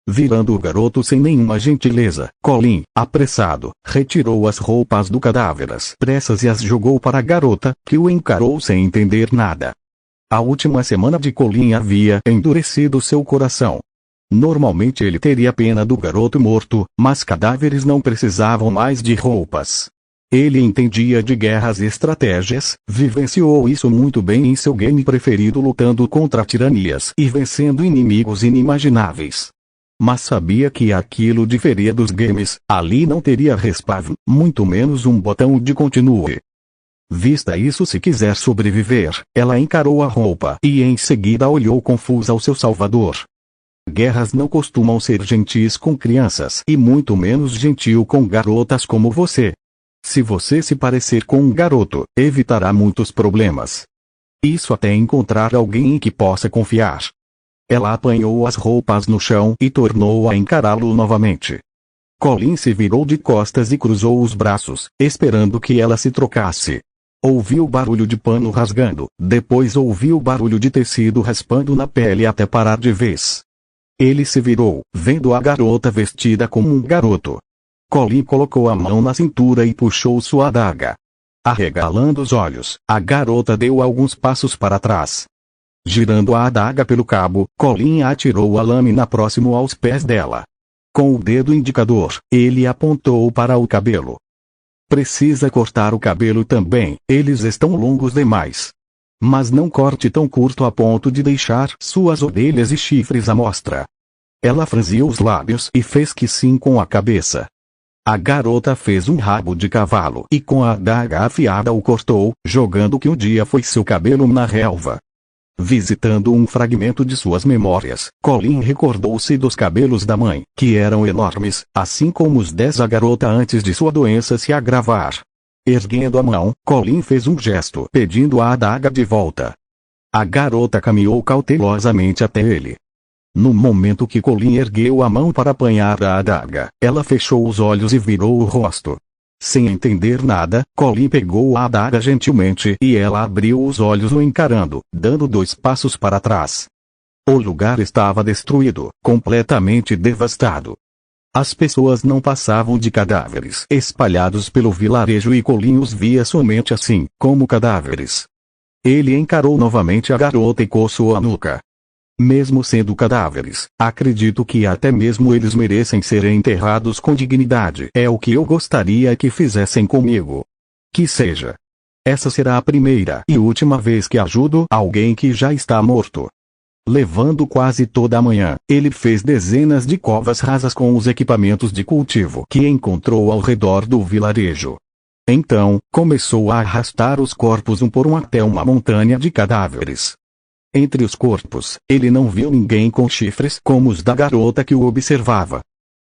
Virando o garoto sem nenhuma gentileza, Colin, apressado, retirou as roupas do cadáver às pressas e as jogou para a garota, que o encarou sem entender nada. A última semana de Colin havia endurecido seu coração. Normalmente ele teria pena do garoto morto, mas cadáveres não precisavam mais de roupas. Ele entendia de guerras e estratégias, vivenciou isso muito bem em seu game preferido lutando contra tiranias e vencendo inimigos inimagináveis. Mas sabia que aquilo diferia dos games, ali não teria respawn, muito menos um botão de continue. Vista isso, se quiser sobreviver, ela encarou a roupa e em seguida olhou confusa ao seu salvador. Guerras não costumam ser gentis com crianças e muito menos gentil com garotas como você. Se você se parecer com um garoto, evitará muitos problemas. Isso até encontrar alguém em que possa confiar. Ela apanhou as roupas no chão e tornou a encará-lo novamente. Colin se virou de costas e cruzou os braços, esperando que ela se trocasse. Ouviu barulho de pano rasgando, depois ouviu barulho de tecido raspando na pele até parar de vez. Ele se virou, vendo a garota vestida como um garoto. Colin colocou a mão na cintura e puxou sua adaga. Arregalando os olhos, a garota deu alguns passos para trás. Girando a adaga pelo cabo, Colin atirou a lâmina próximo aos pés dela. Com o dedo indicador, ele apontou para o cabelo. Precisa cortar o cabelo também, eles estão longos demais. Mas não corte tão curto a ponto de deixar suas orelhas e chifres à mostra. Ela franziu os lábios e fez que sim com a cabeça. A garota fez um rabo de cavalo e com a adaga afiada o cortou, jogando que um dia foi seu cabelo na relva. Visitando um fragmento de suas memórias, Colin recordou-se dos cabelos da mãe, que eram enormes, assim como os 10 da garota antes de sua doença se agravar. Erguendo a mão, Colin fez um gesto pedindo a adaga de volta. A garota caminhou cautelosamente até ele. No momento que Colin ergueu a mão para apanhar a adaga, ela fechou os olhos e virou o rosto. Sem entender nada, Colin pegou a adaga gentilmente e ela abriu os olhos o encarando, dando 2 passos para trás. O lugar estava destruído, completamente devastado. As pessoas não passavam de cadáveres espalhados pelo vilarejo e Colin os via somente assim, como cadáveres. Ele encarou novamente a garota e coçou a nuca. Mesmo sendo cadáveres, acredito que até mesmo eles merecem ser enterrados com dignidade. É o que eu gostaria que fizessem comigo. Que seja. Essa será a primeira e última vez que ajudo alguém que já está morto. Levando quase toda a manhã, ele fez dezenas de covas rasas com os equipamentos de cultivo que encontrou ao redor do vilarejo. Então, começou a arrastar os corpos um por um até uma montanha de cadáveres. Entre os corpos, ele não viu ninguém com chifres como os da garota que o observava.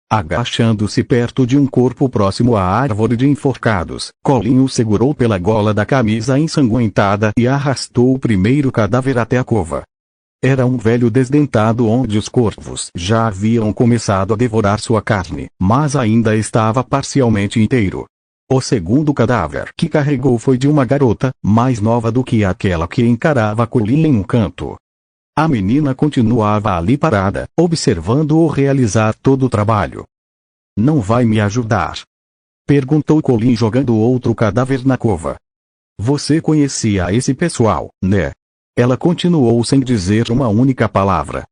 Agachando-se perto de um corpo próximo à árvore de enforcados, Colin o segurou pela gola da camisa ensanguentada e arrastou o primeiro cadáver até a cova. Era um velho desdentado onde os corvos já haviam começado a devorar sua carne, mas ainda estava parcialmente inteiro. O segundo cadáver que carregou foi de uma garota, mais nova do que aquela que encarava Colin em um canto. A menina continuava ali parada, observando-o realizar todo o trabalho. "Não vai me ajudar?" perguntou Colin jogando outro cadáver na cova. "Você conhecia esse pessoal, né?" Ela continuou sem dizer uma única palavra.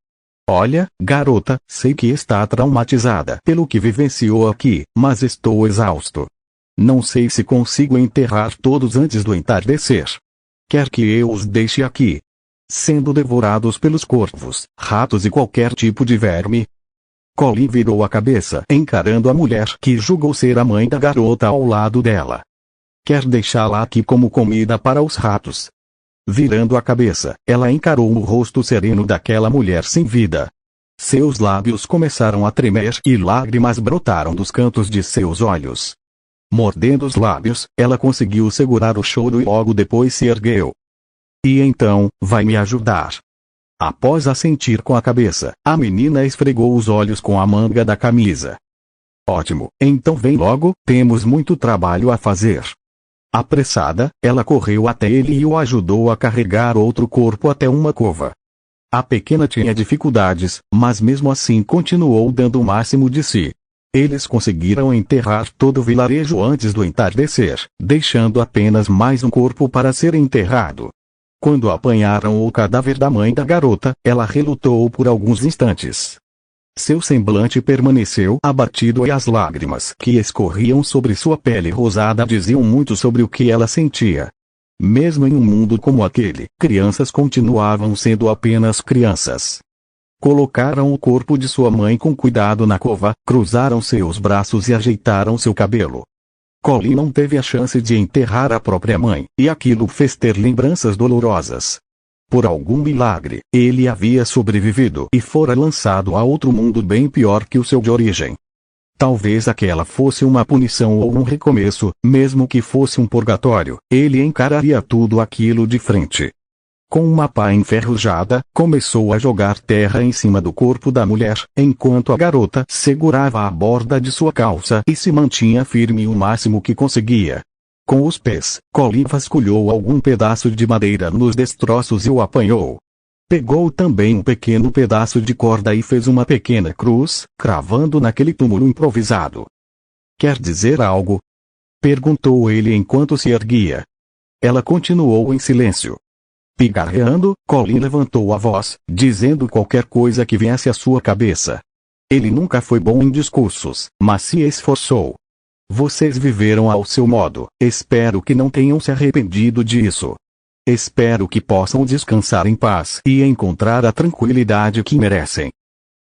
Olha, garota, sei que está traumatizada pelo que vivenciou aqui, mas estou exausto. Não sei se consigo enterrar todos antes do entardecer. Quer que eu os deixe aqui, sendo devorados pelos corvos, ratos e qualquer tipo de verme? Colin virou a cabeça, encarando a mulher que julgou ser a mãe da garota ao lado dela. Quer deixá-la aqui como comida para os ratos? Virando a cabeça, ela encarou o rosto sereno daquela mulher sem vida. Seus lábios começaram a tremer e lágrimas brotaram dos cantos de seus olhos. Mordendo os lábios, ela conseguiu segurar o choro e logo depois se ergueu. E então, vai me ajudar? Após assentir com a cabeça, a menina esfregou os olhos com a manga da camisa. Ótimo, então vem logo, temos muito trabalho a fazer. Apressada, ela correu até ele e o ajudou a carregar outro corpo até uma cova. A pequena tinha dificuldades, mas mesmo assim continuou dando o máximo de si. Eles conseguiram enterrar todo o vilarejo antes do entardecer, deixando apenas mais um corpo para ser enterrado. Quando apanharam o cadáver da mãe da garota, ela relutou por alguns instantes. Seu semblante permaneceu abatido e as lágrimas que escorriam sobre sua pele rosada diziam muito sobre o que ela sentia. Mesmo em um mundo como aquele, crianças continuavam sendo apenas crianças. Colocaram o corpo de sua mãe com cuidado na cova, cruzaram seus braços e ajeitaram seu cabelo. Colin não teve a chance de enterrar a própria mãe, e aquilo fez ter lembranças dolorosas. Por algum milagre, ele havia sobrevivido e fora lançado a outro mundo bem pior que o seu de origem. Talvez aquela fosse uma punição ou um recomeço, mesmo que fosse um purgatório, ele encararia tudo aquilo de frente. Com uma pá enferrujada, começou a jogar terra em cima do corpo da mulher, enquanto a garota segurava a borda de sua calça e se mantinha firme o máximo que conseguia. Com os pés, Colin vasculhou algum pedaço de madeira nos destroços e o apanhou. Pegou também um pequeno pedaço de corda e fez uma pequena cruz, cravando naquele túmulo improvisado. Quer dizer algo? Perguntou ele enquanto se erguia. Ela continuou em silêncio. Pigarreando, Colin levantou a voz, dizendo qualquer coisa que viesse à sua cabeça. Ele nunca foi bom em discursos, mas se esforçou. Vocês viveram ao seu modo, espero que não tenham se arrependido disso. Espero que possam descansar em paz e encontrar a tranquilidade que merecem.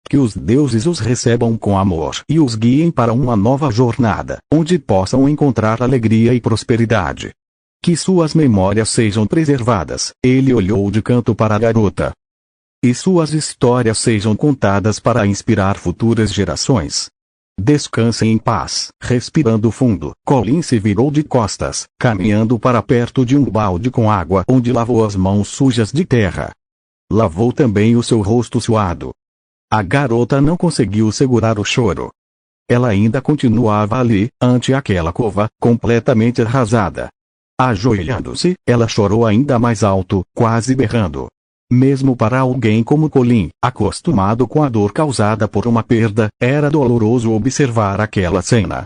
Que os deuses os recebam com amor e os guiem para uma nova jornada, onde possam encontrar alegria e prosperidade. Que suas memórias sejam preservadas, ele olhou de canto para a garota. E suas histórias sejam contadas para inspirar futuras gerações. Descansem em paz. Respirando fundo, Colin se virou de costas, caminhando para perto de um balde com água onde lavou as mãos sujas de terra. Lavou também o seu rosto suado. A garota não conseguiu segurar o choro. Ela ainda continuava ali, ante aquela cova, completamente arrasada. Ajoelhando-se, ela chorou ainda mais alto, quase berrando. Mesmo para alguém como Colin, acostumado com a dor causada por uma perda, era doloroso observar aquela cena.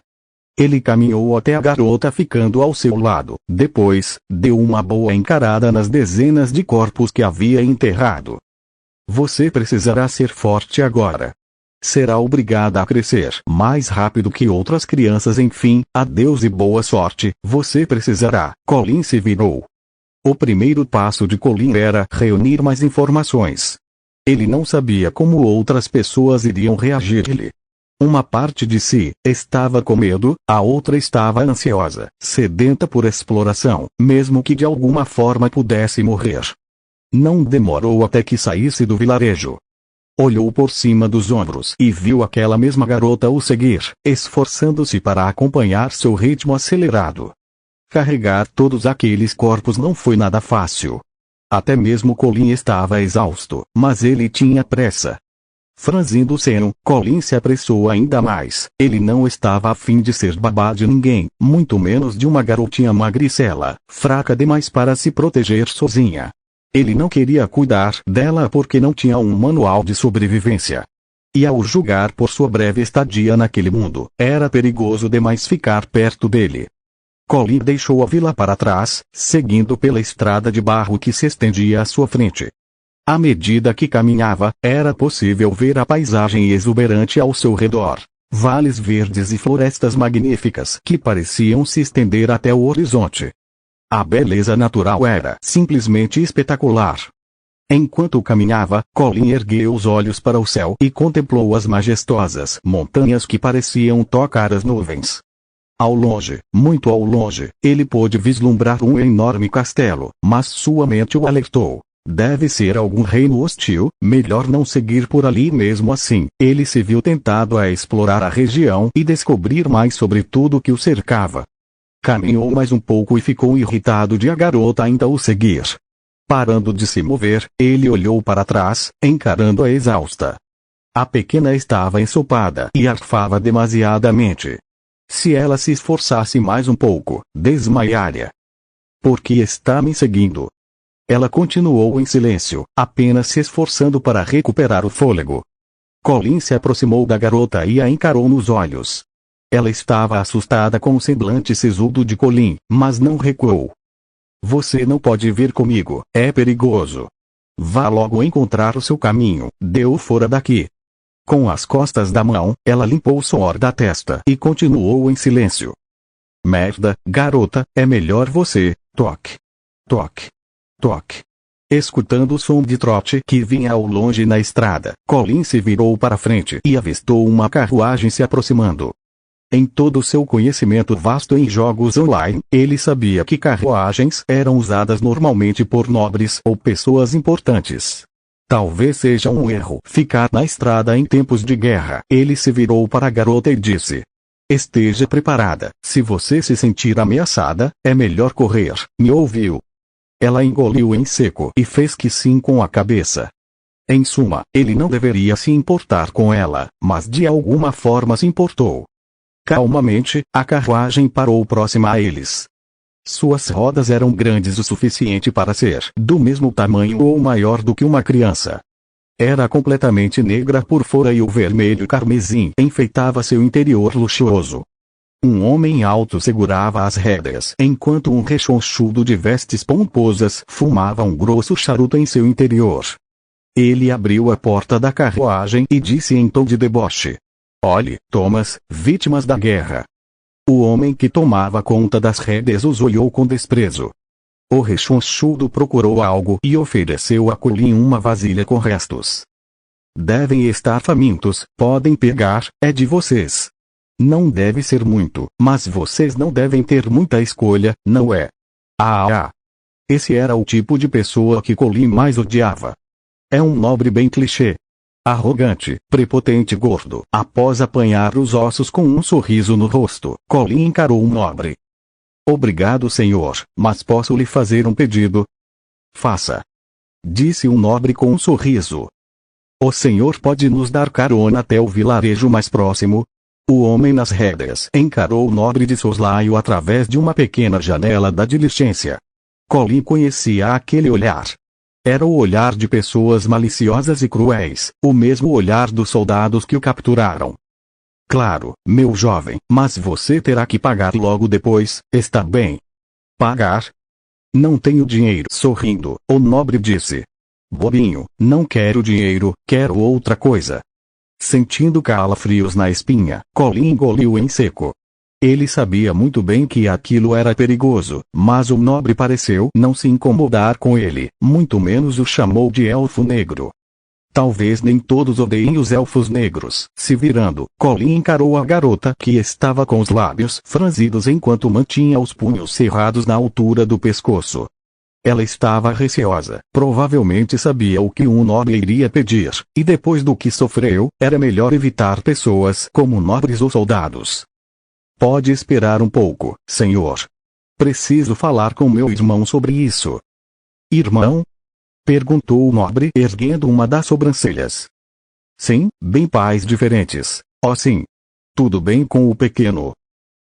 Ele caminhou até a garota ficando ao seu lado, depois, deu uma boa encarada nas dezenas de corpos que havia enterrado. Você precisará ser forte agora. Será obrigada a crescer mais rápido que outras crianças. Enfim, adeus e boa sorte, você precisará. Colin se virou. O primeiro passo de Colin era reunir mais informações. Ele não sabia como outras pessoas iriam reagir. Uma parte de si estava com medo, a outra estava ansiosa, sedenta por exploração, mesmo que de alguma forma pudesse morrer. Não demorou até que saísse do vilarejo. Olhou por cima dos ombros e viu aquela mesma garota o seguir, esforçando-se para acompanhar seu ritmo acelerado. Carregar todos aqueles corpos não foi nada fácil. Até mesmo Colin estava exausto, mas ele tinha pressa. Franzindo o seno, Colin se apressou ainda mais. Ele não estava a fim de ser babá de ninguém, muito menos de uma garotinha magricela, fraca demais para se proteger sozinha. Ele não queria cuidar dela porque não tinha um manual de sobrevivência. E ao julgar por sua breve estadia naquele mundo, era perigoso demais ficar perto dele. Colin deixou a vila para trás, seguindo pela estrada de barro que se estendia à sua frente. À medida que caminhava, era possível ver a paisagem exuberante ao seu redor. Vales verdes e florestas magníficas que pareciam se estender até o horizonte. A beleza natural era simplesmente espetacular. Enquanto caminhava, Colin ergueu os olhos para o céu e contemplou as majestosas montanhas que pareciam tocar as nuvens. Ao longe, muito ao longe, ele pôde vislumbrar um enorme castelo, mas sua mente o alertou. Deve ser algum reino hostil, melhor não seguir por ali. Mesmo assim, ele se viu tentado a explorar a região e descobrir mais sobre tudo que o cercava. Caminhou mais um pouco e ficou irritado de a garota ainda o seguir. Parando de se mover, ele olhou para trás, encarando-a exausta. A pequena estava ensopada e arfava demasiadamente. Se ela se esforçasse mais um pouco, desmaiaria. Por que está me seguindo? Ela continuou em silêncio, apenas se esforçando para recuperar o fôlego. Colin se aproximou da garota e a encarou nos olhos. Ela estava assustada com o semblante sisudo de Colin, mas não recuou. Você não pode vir comigo, é perigoso. Vá logo encontrar o seu caminho, deu fora daqui. Com as costas da mão, ela limpou o suor da testa e continuou em silêncio. Merda, garota, é melhor você, toque. Toque. Toque. Escutando o som de trote que vinha ao longe na estrada, Colin se virou para frente e avistou uma carruagem se aproximando. Em todo o seu conhecimento vasto em jogos online, ele sabia que carruagens eram usadas normalmente por nobres ou pessoas importantes. Talvez seja um erro ficar na estrada em tempos de guerra. Ele se virou para a garota e disse: esteja preparada, se você se sentir ameaçada, é melhor correr. Me ouviu? Ela engoliu em seco e fez que sim com a cabeça. Em suma, ele não deveria se importar com ela, mas de alguma forma se importou. Calmamente, a carruagem parou próxima a eles. Suas rodas eram grandes o suficiente para ser do mesmo tamanho ou maior do que uma criança. Era completamente negra por fora e o vermelho carmesim enfeitava seu interior luxuoso. Um homem alto segurava as rédeas, enquanto um rechonchudo de vestes pomposas fumava um grosso charuto em seu interior. Ele abriu a porta da carruagem e disse em tom de deboche: olhe, Thomas, vítimas da guerra. O homem que tomava conta das rédeas os olhou com desprezo. O rechonchudo procurou algo e ofereceu a Colin uma vasilha com restos. Devem estar famintos, podem pegar, é de vocês. Não deve ser muito, mas vocês não devem ter muita escolha, não é? Esse era o tipo de pessoa que Colin mais odiava. É um nobre bem clichê. Arrogante, prepotente gordo. Após apanhar os ossos com um sorriso no rosto, Colin encarou o nobre. Obrigado, senhor, mas posso lhe fazer um pedido? Faça. Disse o nobre com um sorriso. O senhor pode nos dar carona até o vilarejo mais próximo? O homem nas rédeas encarou o nobre de soslaio através de uma pequena janela da diligência. Colin conhecia aquele olhar. Era o olhar de pessoas maliciosas e cruéis, o mesmo olhar dos soldados que o capturaram. Claro, meu jovem, mas você terá que pagar logo depois, está bem? Pagar? Não tenho dinheiro. Sorrindo, o nobre disse. Bobinho, não quero dinheiro, quero outra coisa. Sentindo calafrios na espinha, Colin engoliu em seco. Ele sabia muito bem que aquilo era perigoso, mas o nobre pareceu não se incomodar com ele, muito menos o chamou de elfo negro. Talvez nem todos odeiem os elfos negros. Se virando, Colin encarou a garota que estava com os lábios franzidos enquanto mantinha os punhos cerrados na altura do pescoço. Ela estava receosa, provavelmente sabia o que um nobre iria pedir, e depois do que sofreu, era melhor evitar pessoas como nobres ou soldados. Pode esperar um pouco, senhor. Preciso falar com meu irmão sobre isso. Irmão? Perguntou o nobre erguendo uma das sobrancelhas. Sim, bem pais diferentes. Oh sim. Tudo bem com o pequeno?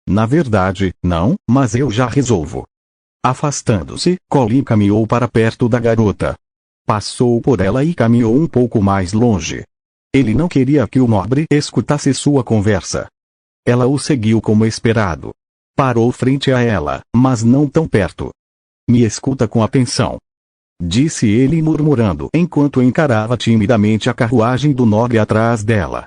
Na verdade, não, mas eu já resolvo. Afastando-se, Colin caminhou para perto da garota. Passou por ela e caminhou um pouco mais longe. Ele não queria que o nobre escutasse sua conversa. Ela o seguiu como esperado. Parou frente a ela, mas não tão perto. Me escuta com atenção, disse ele murmurando enquanto encarava timidamente a carruagem do nobre atrás dela.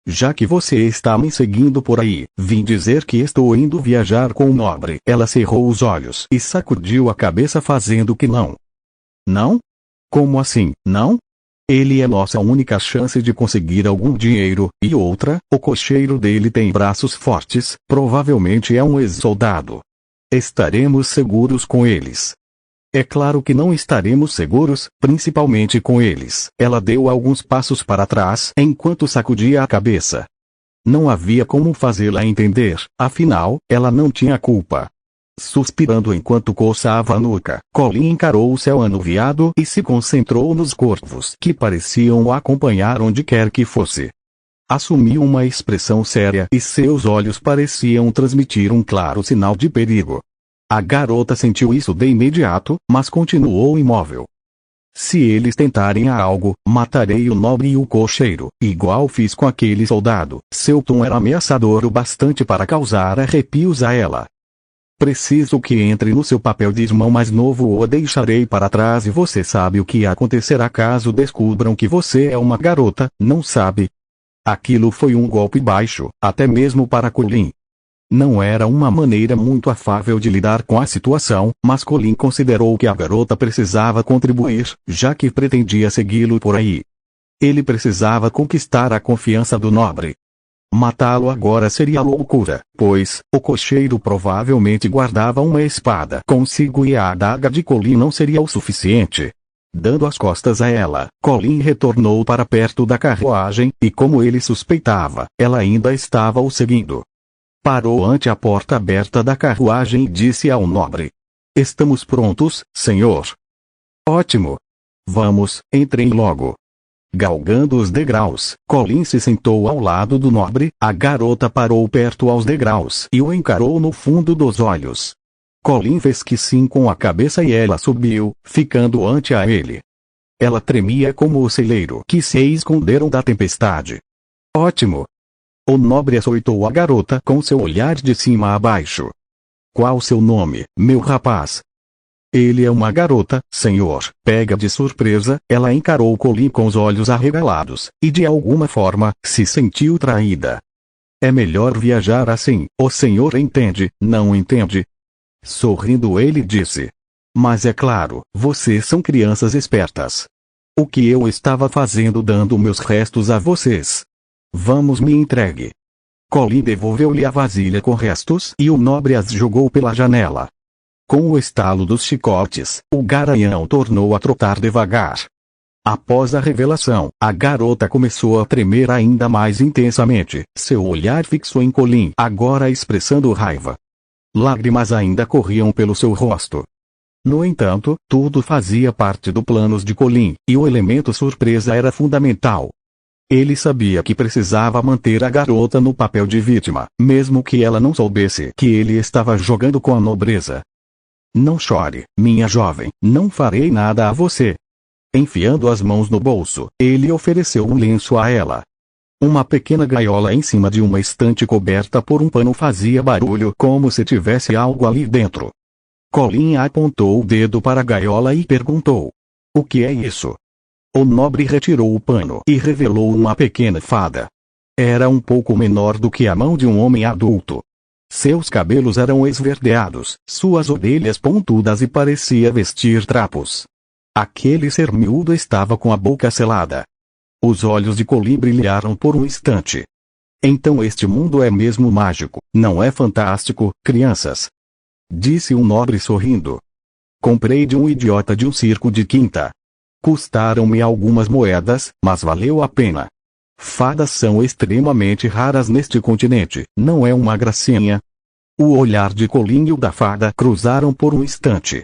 Já que você está me seguindo por aí, vim dizer que estou indo viajar com o nobre. Ela cerrou os olhos e sacudiu a cabeça fazendo que não. Não? Como assim, não? Ele é nossa única chance de conseguir algum dinheiro, e outra, o cocheiro dele tem braços fortes, provavelmente é um ex-soldado. Estaremos seguros com eles. É claro que não estaremos seguros, principalmente com eles. Ela deu alguns passos para trás enquanto sacudia a cabeça. Não havia como fazê-la entender, afinal, ela não tinha culpa. Suspirando enquanto coçava a nuca, Colin encarou o céu anuviado e se concentrou nos corvos que pareciam o acompanhar onde quer que fosse. Assumiu uma expressão séria e seus olhos pareciam transmitir um claro sinal de perigo. A garota sentiu isso de imediato, mas continuou imóvel. Se eles tentarem algo, matarei o nobre e o cocheiro, igual fiz com aquele soldado. Seu tom era ameaçador o bastante para causar arrepios a ela. Preciso que entre no seu papel de irmão mais novo ou a deixarei para trás e você sabe o que acontecerá caso descubram que você é uma garota, não sabe? Aquilo foi um golpe baixo, até mesmo para Colin. Não era uma maneira muito afável de lidar com a situação, mas Colin considerou que a garota precisava contribuir, já que pretendia segui-lo por aí. Ele precisava conquistar a confiança do nobre. Matá-lo agora seria loucura, pois, o cocheiro provavelmente guardava uma espada consigo e a adaga de Colin não seria o suficiente. Dando as costas a ela, Colin retornou para perto da carruagem, e como ele suspeitava, ela ainda estava o seguindo. Parou ante a porta aberta da carruagem e disse ao nobre: "Estamos prontos, senhor." "Ótimo. Vamos, entrem logo." Galgando os degraus, Colin se sentou ao lado do nobre. A garota parou perto aos degraus e o encarou no fundo dos olhos. Colin fez que sim com a cabeça e ela subiu, ficando ante a ele. Ela tremia como o celeiro que se esconderam da tempestade. "Ótimo." O nobre açoitou a garota com seu olhar de cima a baixo. "Qual seu nome, meu rapaz?" "Ele é uma garota, senhor." Pega de surpresa, ela encarou Colin com os olhos arregalados, e de alguma forma, se sentiu traída. "É melhor viajar assim, o senhor entende, não entende?" Sorrindo ele disse: "Mas é claro, vocês são crianças espertas. O que eu estava fazendo dando meus restos a vocês? Vamos, me entregue." Colin devolveu-lhe a vasilha com restos e o nobre as jogou pela janela. Com o estalo dos chicotes, o garanhão tornou a trotar devagar. Após a revelação, a garota começou a tremer ainda mais intensamente. Seu olhar fixou em Colin, agora expressando raiva. Lágrimas ainda corriam pelo seu rosto. No entanto, tudo fazia parte do plano de Colin, e o elemento surpresa era fundamental. Ele sabia que precisava manter a garota no papel de vítima, mesmo que ela não soubesse que ele estava jogando com a nobreza. "Não chore, minha jovem, não farei nada a você." Enfiando as mãos no bolso, ele ofereceu um lenço a ela. Uma pequena gaiola em cima de uma estante coberta por um pano fazia barulho como se tivesse algo ali dentro. Colin apontou o dedo para a gaiola e perguntou: "O que é isso?" O nobre retirou o pano e revelou uma pequena fada. Era um pouco menor do que a mão de um homem adulto. Seus cabelos eram esverdeados, suas orelhas pontudas e parecia vestir trapos. Aquele ser miúdo estava com a boca selada. Os olhos de Colin brilharam por um instante. "Então este mundo é mesmo mágico, não é fantástico, crianças?" disse o nobre sorrindo. "Comprei de um idiota de um circo de quinta. Custaram-me algumas moedas, mas valeu a pena. Fadas são extremamente raras neste continente, não é uma gracinha?" O olhar de Colin e o da fada cruzaram por um instante.